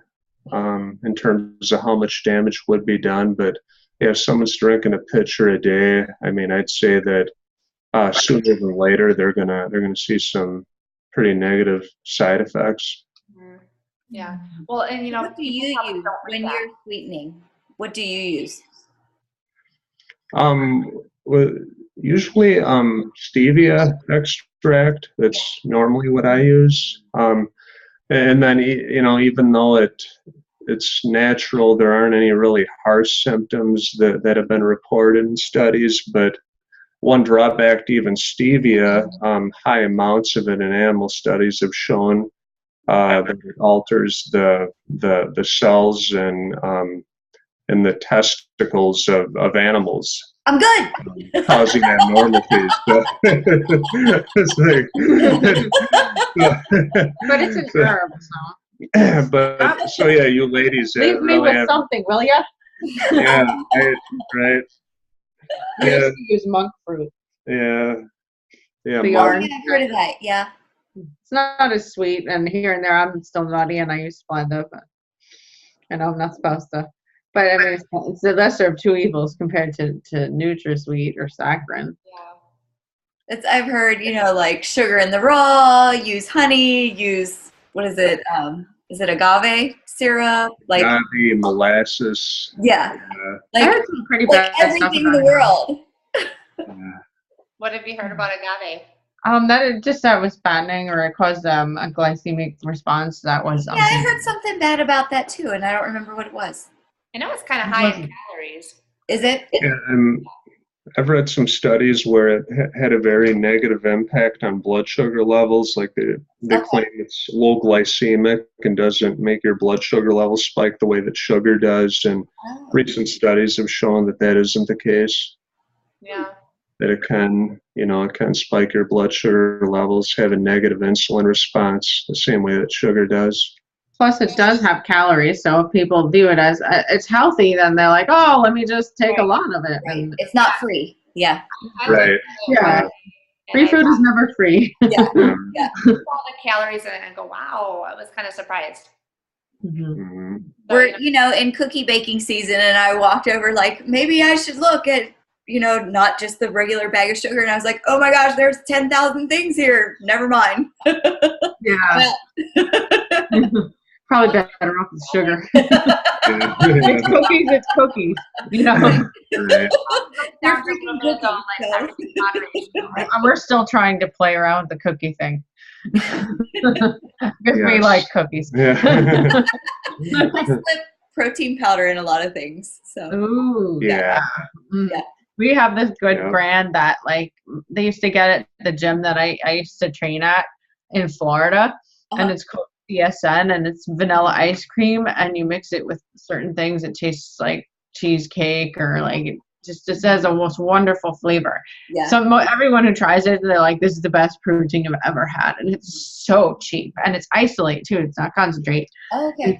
in terms of how much damage would be done. But if someone's drinking a pitcher a day, I'd say that sooner than later they're gonna see some pretty negative side effects. Yeah. Well, and what do you use when you're sweetening? What do you use? Usually stevia extract. That's normally what I use. And then even though it's natural, there aren't any really harsh symptoms that have been reported in studies. But one drawback to even stevia, high amounts of it in animal studies have shown that it alters the cells and the testicles of animals. I'm good. Causing abnormalities. But it's an herb, so. But so yeah, you ladies leave me really with something, will ya? Yeah, right. I used to use monk fruit. Yeah. I've heard of that. Yeah. It's not as sweet, and here and there I'm still naughty, and I use Splenda, but I'm not supposed to. But it's the lesser of two evils compared to NutraSweet or saccharin. Yeah. I've heard, like sugar in the raw, use honey, use, what is it? Is it agave syrup? Like agave, molasses. Yeah. I heard some pretty bad everything stuff in the world. What have you heard about agave? That was fattening, or it caused a glycemic response that was Yeah, I heard something bad about that too, and I don't remember what it was. I know it's kind of high in calories. Is it? Yeah, and I've read some studies where it had a very negative impact on blood sugar levels. Like they claim it's low glycemic and doesn't make your blood sugar levels spike the way that sugar does. And recent studies have shown that that isn't the case. Yeah. That it can spike your blood sugar levels, have a negative insulin response the same way that sugar does. Plus, it does have calories, so if people view it as it's healthy, then they're like, "Oh, let me just take a lot of it." Right. And It's not free. Yeah. Right. yeah, free food is never free. Yeah. I saw the calories in it and go, wow, I was kind of surprised. Mm-hmm. We're, in cookie baking season, and I walked over like, maybe I should look at, not just the regular bag of sugar. And I was like, oh my gosh, there's 10,000 things here. Never mind. Yeah. Probably better off with sugar. It's cookies, it's cookies. Right. They're freaking cookies. So. We're still trying to play around with the cookie thing. Because we like cookies. Yeah. I slip protein powder in a lot of things. So. Ooh. Yeah. Yeah. We have this good brand that they used to get at the gym that I used to train at in Florida, and it's called CSN, and it's vanilla ice cream, and you mix it with certain things. It tastes like cheesecake, or it just has a most wonderful flavor. Yeah. So everyone who tries it, they're like, this is the best protein I've ever had, and it's so cheap, and it's isolate too. It's not concentrate. Oh, okay.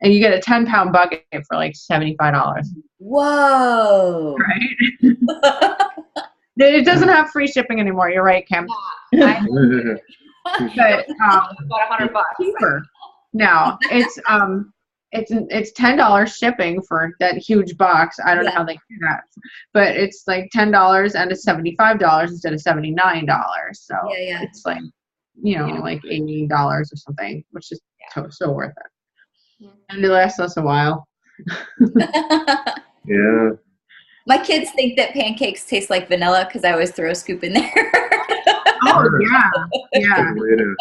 And you get a 10-pound bucket for $75. Whoa. Right. It doesn't have free shipping anymore. You're right, Kim. Yeah, But about $100. cheaper. No, it's $10 shipping for that huge box. I don't know how they do that, but it's like $10 and it's $75 instead of $79. So it's like $80 or something, which is so worth it. And it lasts us a while. Yeah. My kids think that pancakes taste like vanilla because I always throw a scoop in there. Oh yeah. Way to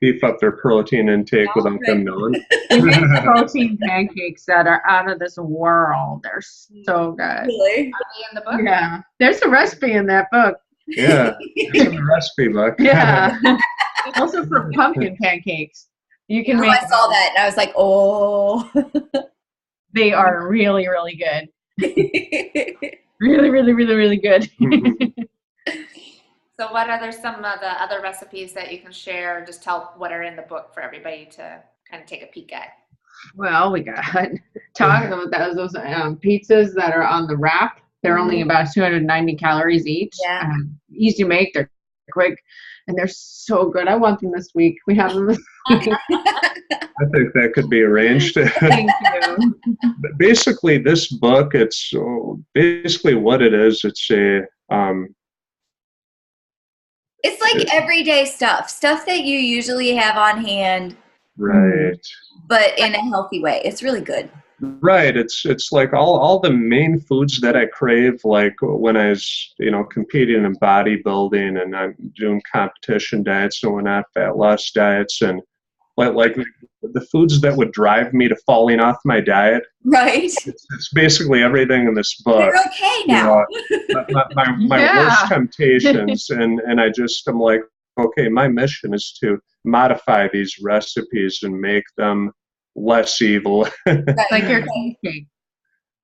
beef up their protein intake without them knowing. We make protein pancakes that are out of this world. They're so good. Really? In the book? Yeah. There's a recipe in that book. Yeah. It's in the recipe book. Yeah. Also for pumpkin pancakes. You can make I saw that and I was like, oh. They are really, really good. Really, really, really, really good. So what are some of the other recipes that you can share? Just tell what are in the book for everybody to kind of take a peek at. Well, we got talking about those pizzas that are on the wrap. They're only about 290 calories each. Yeah. Easy to make. They're quick, and they're so good. I want them this week. We have them this week. I think that could be arranged. Thank you. Basically, this book, it's basically what it is. It's a it's like everyday stuff that you usually have on hand, right, but in a healthy way. It's really good. Right. It's like all the main foods that I crave, like when I was, competing in bodybuilding and I'm doing competition diets and whatnot, fat loss diets, and like the foods that would drive me to falling off my diet. Right. It's basically everything in this book. You're okay now. My worst temptations, and I'm like, okay, my mission is to modify these recipes and make them less evil. Like your cake.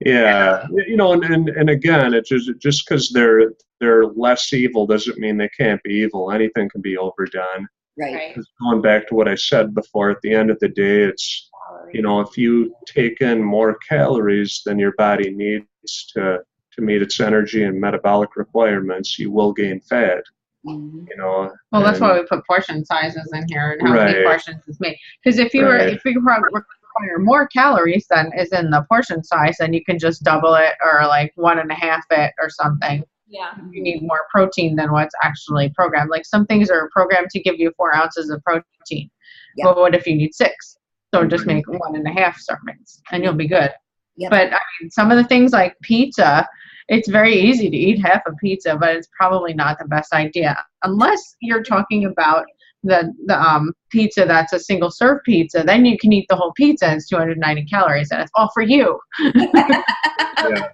Yeah, and again, it's just because they're less evil doesn't mean they can't be evil. Anything can be overdone. Right. Going back to what I said before, at the end of the day, it's if you take in more calories than your body needs to meet its energy and metabolic requirements, you will gain fat. Mm-hmm. Well, that's why we put portion sizes in here and how many portions is made. Because if you require more calories than is in the portion size, then you can just double it or like 1.5 it or something. Yeah. You need more protein than what's actually programmed. Like some things are programmed to give you 4 ounces of protein. Yeah. But what if you need 6? So just make 1.5 servings and you'll be good. Yep. But I mean, some of the things like pizza, it's very easy to eat half a pizza, but it's probably not the best idea unless you're talking about the pizza that's a single serve pizza. Then you can eat the whole pizza and it's 290 calories and it's all for you. Yeah.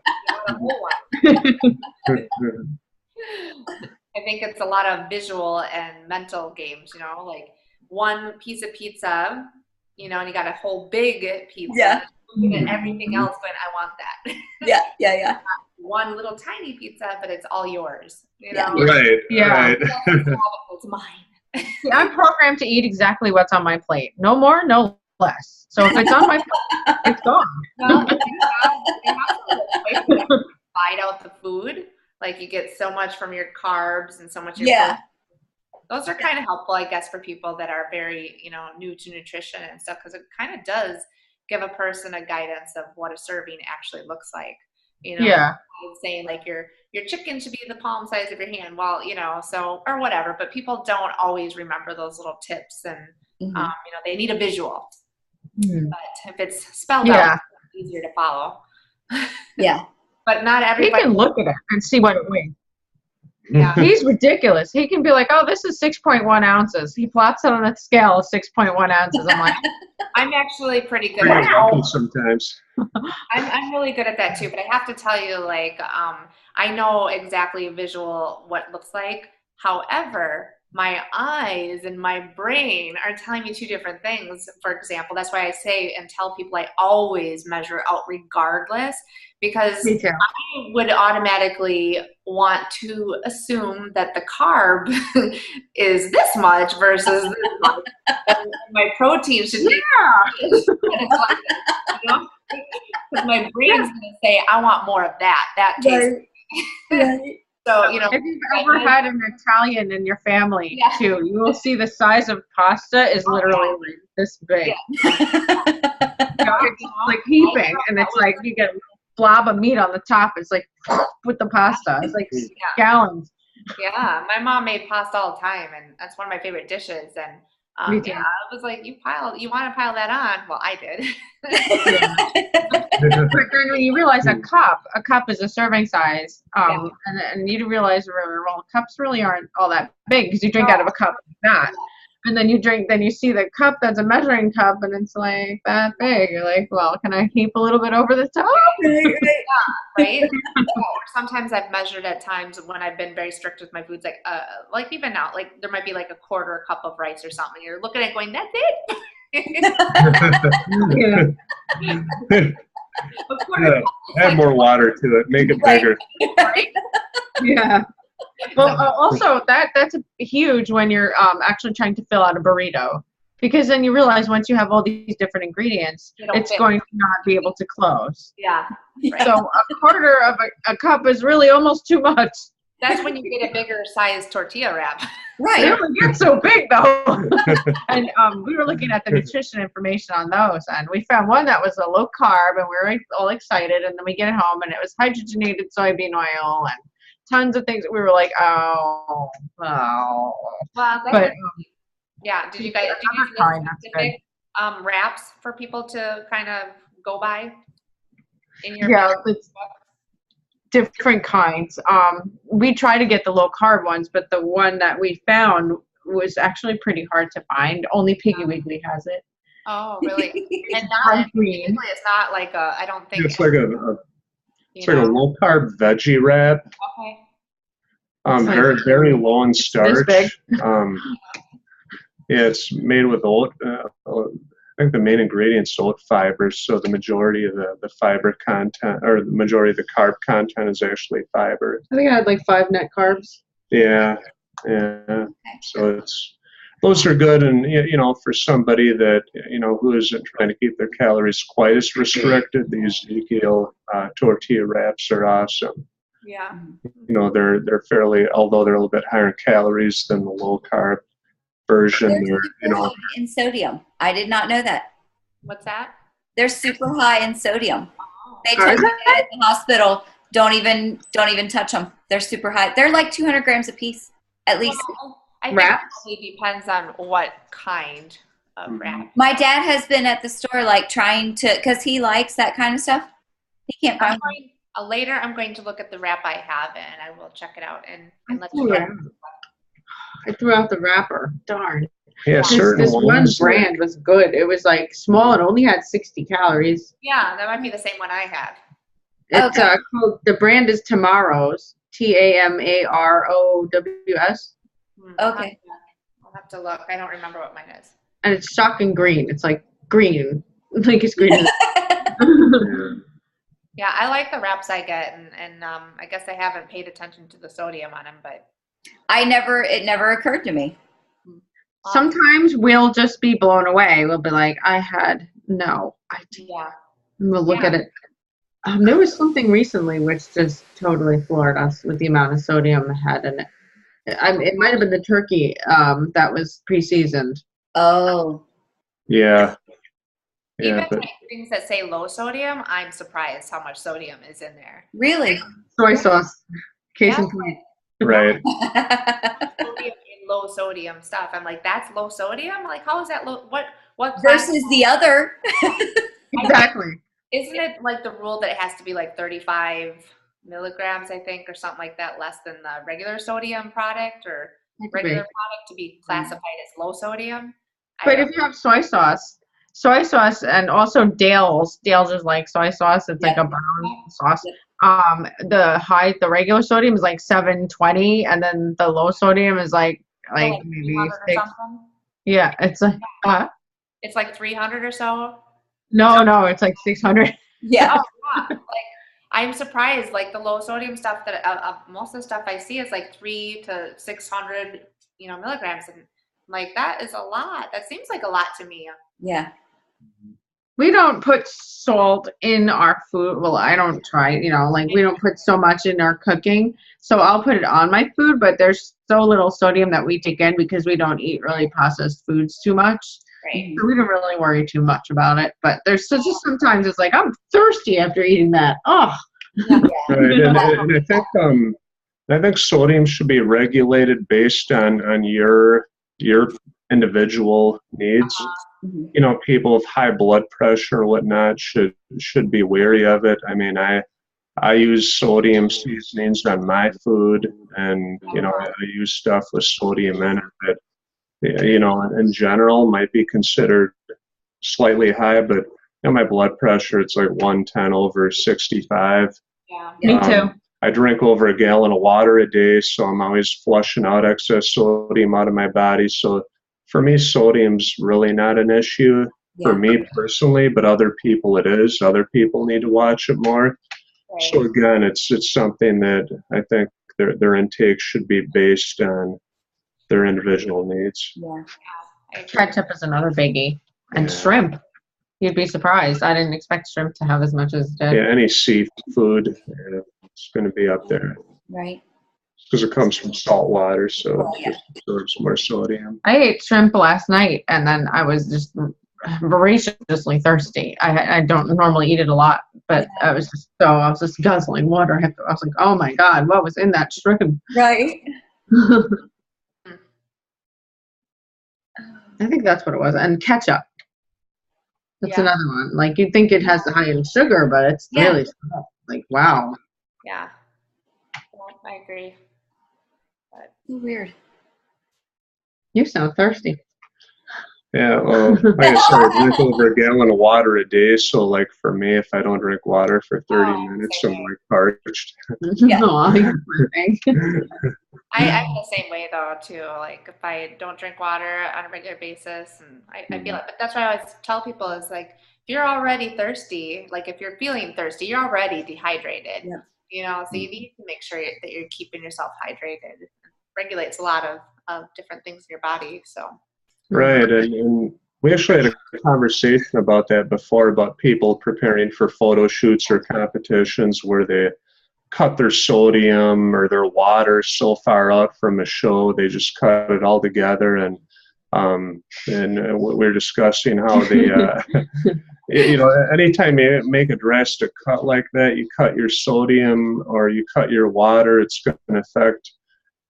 I think it's a lot of visual and mental games, like one piece of pizza, and you got a whole big pizza. Yeah. Looking at everything else, but I want that. Yeah. One little tiny pizza, but it's all yours. Right. Yeah. Right. It's mine. See, I'm programmed to eat exactly what's on my plate. No more, no less. So if it's on my plate, it's gone. Well, you have to divide out the food. Like you get so much from your carbs and so much. Those are kind of helpful, I guess, for people that are very, new to nutrition and stuff, because it kind of does give a person a guidance of what a serving actually looks like. Yeah. Saying like your chicken should be the palm size of your hand. Well, so or whatever. But people don't always remember those little tips, and they need a visual. But if it's spelled out, it's easier to follow. Yeah. But not He everybody. can look at it and see what it weighs. Yeah. He's ridiculous. He can be like, oh, this is 6.1 ounces. He plots it on a scale of 6.1 ounces. I'm like, I'm actually pretty good Pretty at lucky that. sometimes. I'm really good at that too, but I have to tell you, like, I know exactly visual what it looks like. However, my eyes and my brain are telling me two different things. For example, that's why I say and tell people I always measure out regardless, because me too. I would automatically want to assume that the carb is this much versus this much. And my protein should be because my brain's going to say, I want more of that. That tastes. Right. So, if you've ever had an Italian in your family too, you will see the size of pasta is literally like this big. It's like heaping, and it's like you get a blob of meat on the top. It's like with the pasta. It's like gallons. Yeah, my mom made pasta all the time, and that's one of my favorite dishes. And I was like, you want to pile that on? Well, I did. But then when you realize a cup is a serving size, and you realize, well, cups really aren't all that big because you drink out of a cup like that. And then you see the cup that's a measuring cup, and it's like that big. You're like, well, can I heap a little bit over the top? Right? Or sometimes I've measured at times when I've been very strict with my foods, like even now, like there might be like a quarter cup of rice or something. You're looking at it going, that's it? Add more water to it. Make it bigger. Yeah. Well, also that's huge when you're actually trying to fill out a burrito, because then you realize once you have all these different ingredients, it's going to not be able to close. Yeah. Right. So a quarter of a cup is really almost too much. That's when you get a bigger size tortilla wrap. Right. They only get so big though. And we were looking at the nutrition information on those, and we found one that was a low carb, and we were all excited. And then we get it home, and it was hydrogenated soybean oil and tons of things. We were like, oh. Well, but did you guys use specific wraps for people to kind of go by in your it's different kinds. We try to get the low carb ones, but the one that we found was actually pretty hard to find. Only Piggy Wiggly has it. Oh, really? And not green. It's not like I don't think it's like a low carb veggie wrap. Okay. Very, very low in starch. This big. It's made with oat. I think the main ingredient is oat fibers, so the majority of the fiber content, or the majority of the carb content, is actually fiber. I think I had like 5 net carbs. Yeah. So those are good, and for somebody that who isn't trying to keep their calories quite as restricted, these Ezekiel tortilla wraps are awesome. Yeah. They're fairly, although they're a little bit higher in calories than the low carb version. They're super high in sodium. I did not know that. What's that? They're super high in sodium. They told me at the hospital, don't even touch them. They're super high. They're like 200 grams a piece, at least. I think it really depends on what kind of wrap. My dad has been at the store trying to, because he likes that kind of stuff. He can't find one. Later, I'm going to look at the wrap I have, and I will check it out and let you threw know. out- I threw out the wrapper. Darn. Yeah, certain This one ones. brand was good. It was like small. It only had 60 calories. Yeah, that might be the same one I have. It's Okay. called, the brand is Tamaro's. TAMAROWS. Okay. I'll have to look. I don't remember what mine is. And it's shocking green. It's like green. Like it's green. Yeah, I like the wraps I get, and I guess I haven't paid attention to the sodium on them, but it never occurred to me. Sometimes we'll just be blown away. We'll be like, yeah. We'll look at it. There was something recently which just totally floored us with the amount of sodium it had in it. It might have been the turkey that was pre-seasoned. Oh. Yeah. Even Yeah, but like things that say low sodium, I'm surprised how much sodium is in there. Really? Soy sauce. Case in Yeah. point. right. Sodium in low sodium stuff. I'm like, that's low sodium? Like, how is that low? What Versus the other. Exactly. Isn't it like the rule that it has to be like 35 milligrams, I think, or something like that, less than the regular sodium product or regular product to be classified as low sodium? But if you have soy sauce and also Dale's is like soy sauce. It's like a brown sauce. The regular sodium is like 720, and then the low sodium is like maybe 300 or 6. something? Yeah, it's like It's like 300 or so. no, it's like 600. Yeah. Oh, yeah. Like, I'm surprised. Like the low sodium stuff that most of the stuff I see is like 300 to 600, milligrams, and like that is a lot. That seems like a lot to me. Yeah. We don't put salt in our food. Well, I don't try, we don't put so much in our cooking. So I'll put it on my food, but there's so little sodium that we take in because we don't eat really processed foods too much. Right. So we don't really worry too much about it. But there's just sometimes it's like, I'm thirsty after eating that. Oh. Right. And I think sodium should be regulated based on your individual needs. Mhm. People with high blood pressure or whatnot should be wary of it. I mean, I use sodium seasonings on my food, and I use stuff with sodium in it that in general might be considered slightly high, but my blood pressure, it's like 110/65. Yeah. Me too. I drink over a gallon of water a day, so I'm always flushing out excess sodium out of my body. So for me, sodium's really not an issue for me personally, but other people it is. Other people need to watch it more. Right. So again, it's something that I think their intake should be based on their individual needs. Yeah. Ketchup is another biggie. And shrimp. You'd be surprised. I didn't expect shrimp to have as much as it did. Yeah, any seafood, it's going to be up there. Right. Because it comes from salt water, so Oh, yeah. it absorbs more sodium. I ate shrimp last night, and then I was just voraciously thirsty. I don't normally eat it a lot, but I was just guzzling water. I was like, oh my God, what was in that shrimp? Right. I think that's what it was. And ketchup. That's Yeah. another one. Like, you'd think it has the high in sugar, but it's really like, wow. Yeah. Well, I agree. Weird. You sound thirsty. Yeah, well, like I said, I drink over a gallon of water a day. So, like for me, if I don't drink water for 30 minutes, I'm like parched. Yeah. Aw, you're I'm the same way though too. Like if I don't drink water on a regular basis, and I feel it. But that's why I always tell people is like, if you're already thirsty, like if you're feeling thirsty, you're already dehydrated. Yeah. So you need to make sure that you're keeping yourself hydrated. It regulates a lot of different things in your body. So. Right, and we actually had a conversation about that before, about people preparing for photo shoots or competitions where they cut their sodium or their water so far out from a show, they just cut it all together. And we're discussing how they, anytime you make a drastic cut like that, you cut your sodium or you cut your water, it's going to affect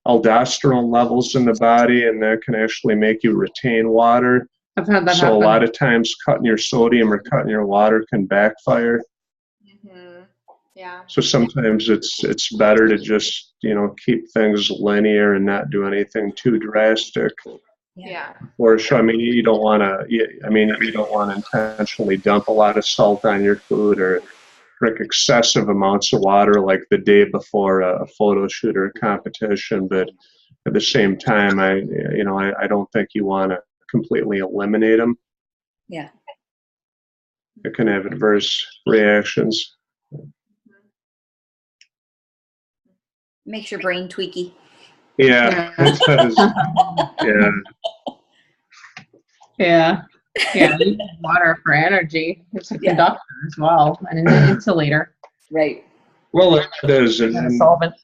aldosterone levels in the body, and that can actually make you retain water. I've had that so happen. A lot of times cutting your sodium or cutting your water can backfire. Mm-hmm. Yeah. So sometimes it's better to just, keep things linear and not do anything too drastic. Yeah. Or so, I mean, you don't want to intentionally dump a lot of salt on your food or drink excessive amounts of water like the day before a photo shoot or a competition. But at the same time, I don't think you want to completely eliminate them. Yeah. It can have adverse reactions. Makes your brain tweaky. Yeah, it does. Yeah. Yeah. Yeah. You need water for energy. It's a conductor as well, and an insulator. Right. Well, it is. And a And solvent.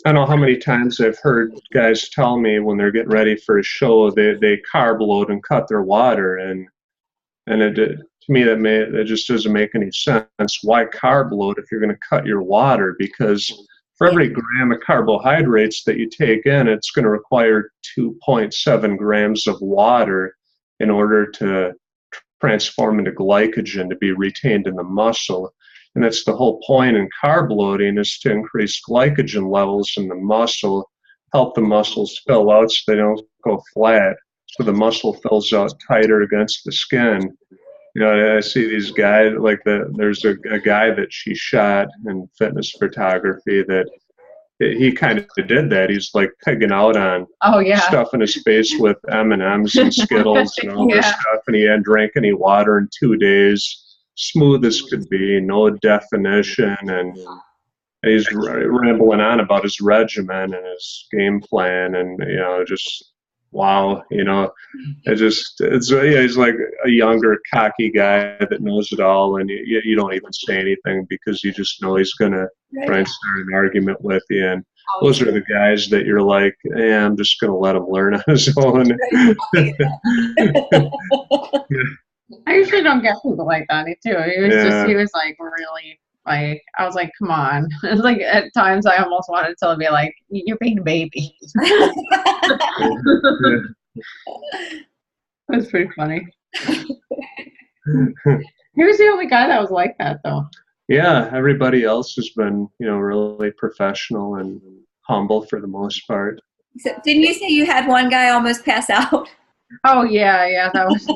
I don't know how many times I've heard guys tell me when they're getting ready for a show, they carb load and cut their water, and to me that just doesn't make any sense. Why carb load if you're going to cut your water? Because for every gram of carbohydrates that you take in, it's going to require 2.7 grams of water in order to transform into glycogen to be retained in the muscle. And that's the whole point in carb loading, is to increase glycogen levels in the muscle, help the muscles fill out so they don't go flat, so the muscle fills out tighter against the skin. I see these guys, there's a guy that she shot in fitness photography that he kind of did that. He's like pigging out on stuffing his face with M&Ms and Skittles and all this stuff, and he hadn't drank any water in 2 days. Smooth as could be, no definition, and he's rambling on about his regimen and his game plan, and just wow, he's like a younger, cocky guy that knows it all, and you don't even say anything because you just know he's gonna try and start an argument with you. And those are the guys that you're like, I'm just gonna let him learn on his own. I usually don't get people like that too. He was like really like, I was like, come on. It's like at times I almost wanted to be like, you're being a baby. That's pretty funny. He was the only guy that was like that though. Yeah, everybody else has been, really professional and humble for the most part. So, didn't you say you had one guy almost pass out? Oh yeah, that was.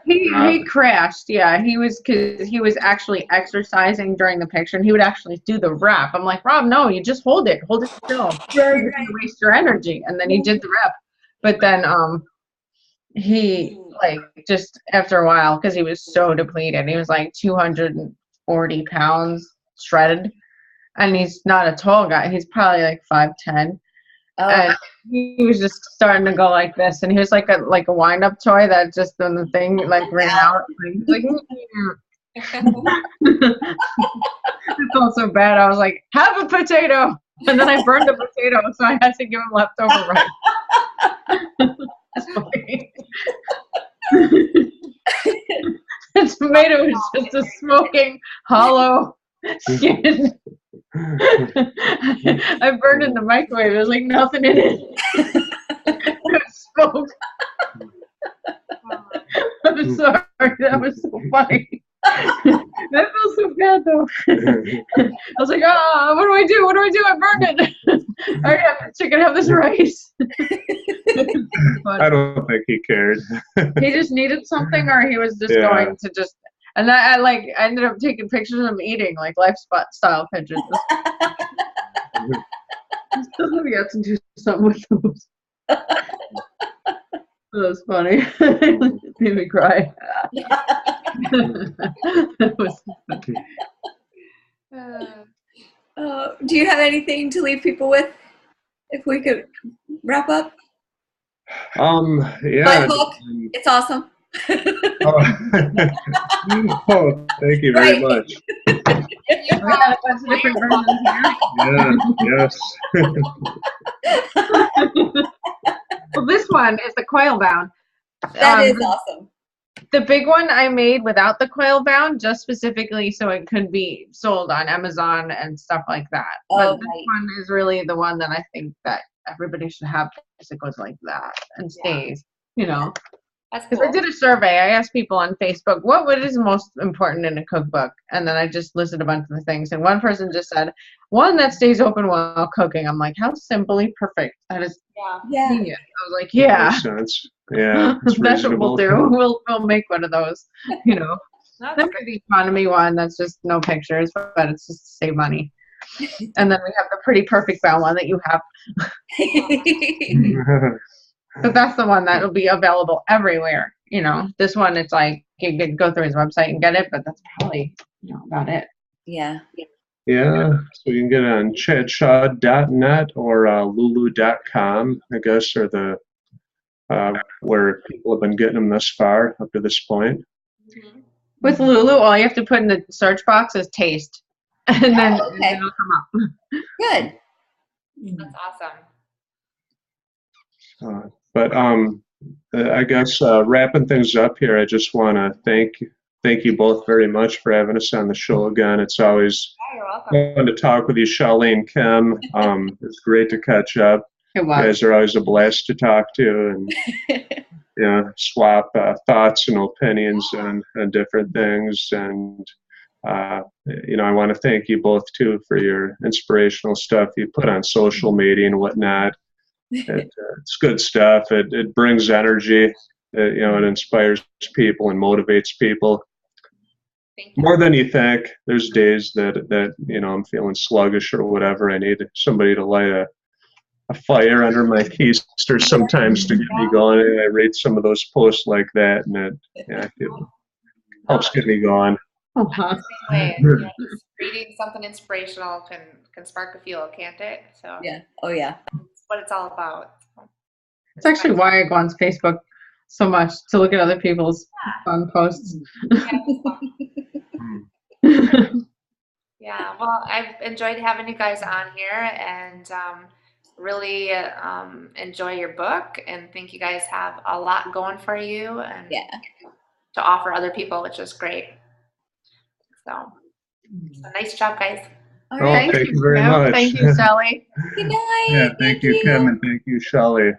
He crashed. Yeah, because he was actually exercising during the picture, and he would actually do the rep. I'm like, Rob, no, you just hold it still. You're gonna waste your energy. And then he did the rep, but then he just after a while, because he was so depleted, he was like 240 pounds shredded, and he's not a tall guy. He's probably like 5'10". And he was just starting to go like this, and he was like a wind-up toy that just then the thing ran out. Like, it felt so bad. I was like, have a potato, and then I burned the potato, so I had to give him leftover rice. The tomato was just a smoking hollow skin. I burned in the microwave. There was like nothing in it. It was smoke. I'm sorry. That was so funny. That felt so bad though. I was like, what do I do? What do I do? I burned it. I already have this chicken, have this rice. I don't think he cared. He just needed something, or he was just going to just. And I ended up taking pictures of him eating, like lifestyle pictures. Still we got to do something with those. That was funny. It made me cry. That was funny. Do you have anything to leave people with? If we could wrap up. Yeah. My book. It's awesome. Oh, thank you very much. We got a bunch of different versions here. Yes. Well, this one is the coil bound. That is awesome. The big one I made without the coil bound, just specifically so it could be sold on Amazon and stuff like that. But this one is really the one that I think that everybody should have, because it goes like that and stays, That's Because cool. I did a survey. I asked people on Facebook, what is most important in a cookbook? And then I just listed a bunch of the things. And one person just said, one that stays open while cooking. I'm like, how simply perfect. That is Yeah. genius. I was like, yeah, Makes sense. Yeah, it's that's what we'll reasonable. do. We'll make one of those, you know. That's Then great. the economy one, that's just no pictures, but it's just to save money. And then we have the pretty perfect brown one that you have. But that's the one that will be available everywhere. You know, this one, it's like you can go through his website and get it, but that's probably, about it. Yeah. Yeah, so you can get it on chadshaw.net or lulu.com, I guess, are the where people have been getting them thus far up to this point. Mhm. With Lulu, all you have to put in the search box is taste. And then okay. it'll come up. Good. That's awesome. But I guess wrapping things up here, I just want to thank you both very much for having us on the show again. It's always Yeah, you're welcome. fun to talk with you, Shelley and Kim. It's great to catch up. It You was. guys are always a blast to talk to and swap thoughts and opinions on different things. And I want to thank you both too for your inspirational stuff you put on social media and whatnot. It's good stuff. It brings energy. It inspires people and motivates people Thank you. more than you think. There's days that I'm feeling sluggish or whatever. I need somebody to light a fire under my keister sometimes to get me going. And I read some of those posts like that, and it helps get me going. Uh-huh. Same way. Yeah, just reading something inspirational can spark a feel, can't it? So Yeah. Oh yeah. that's what it's all about. So, It's actually why I go on Facebook so much, to look at other people's fun posts. yeah, well, I've enjoyed having you guys on here and really enjoy your book and think you guys have a lot going for you and to offer other people, which is great. So nice job, guys. All Oh, right. thank you very Kim. much. Thank you, Sally. Good night. Yeah, thank you, Kim, and thank you, Shelley.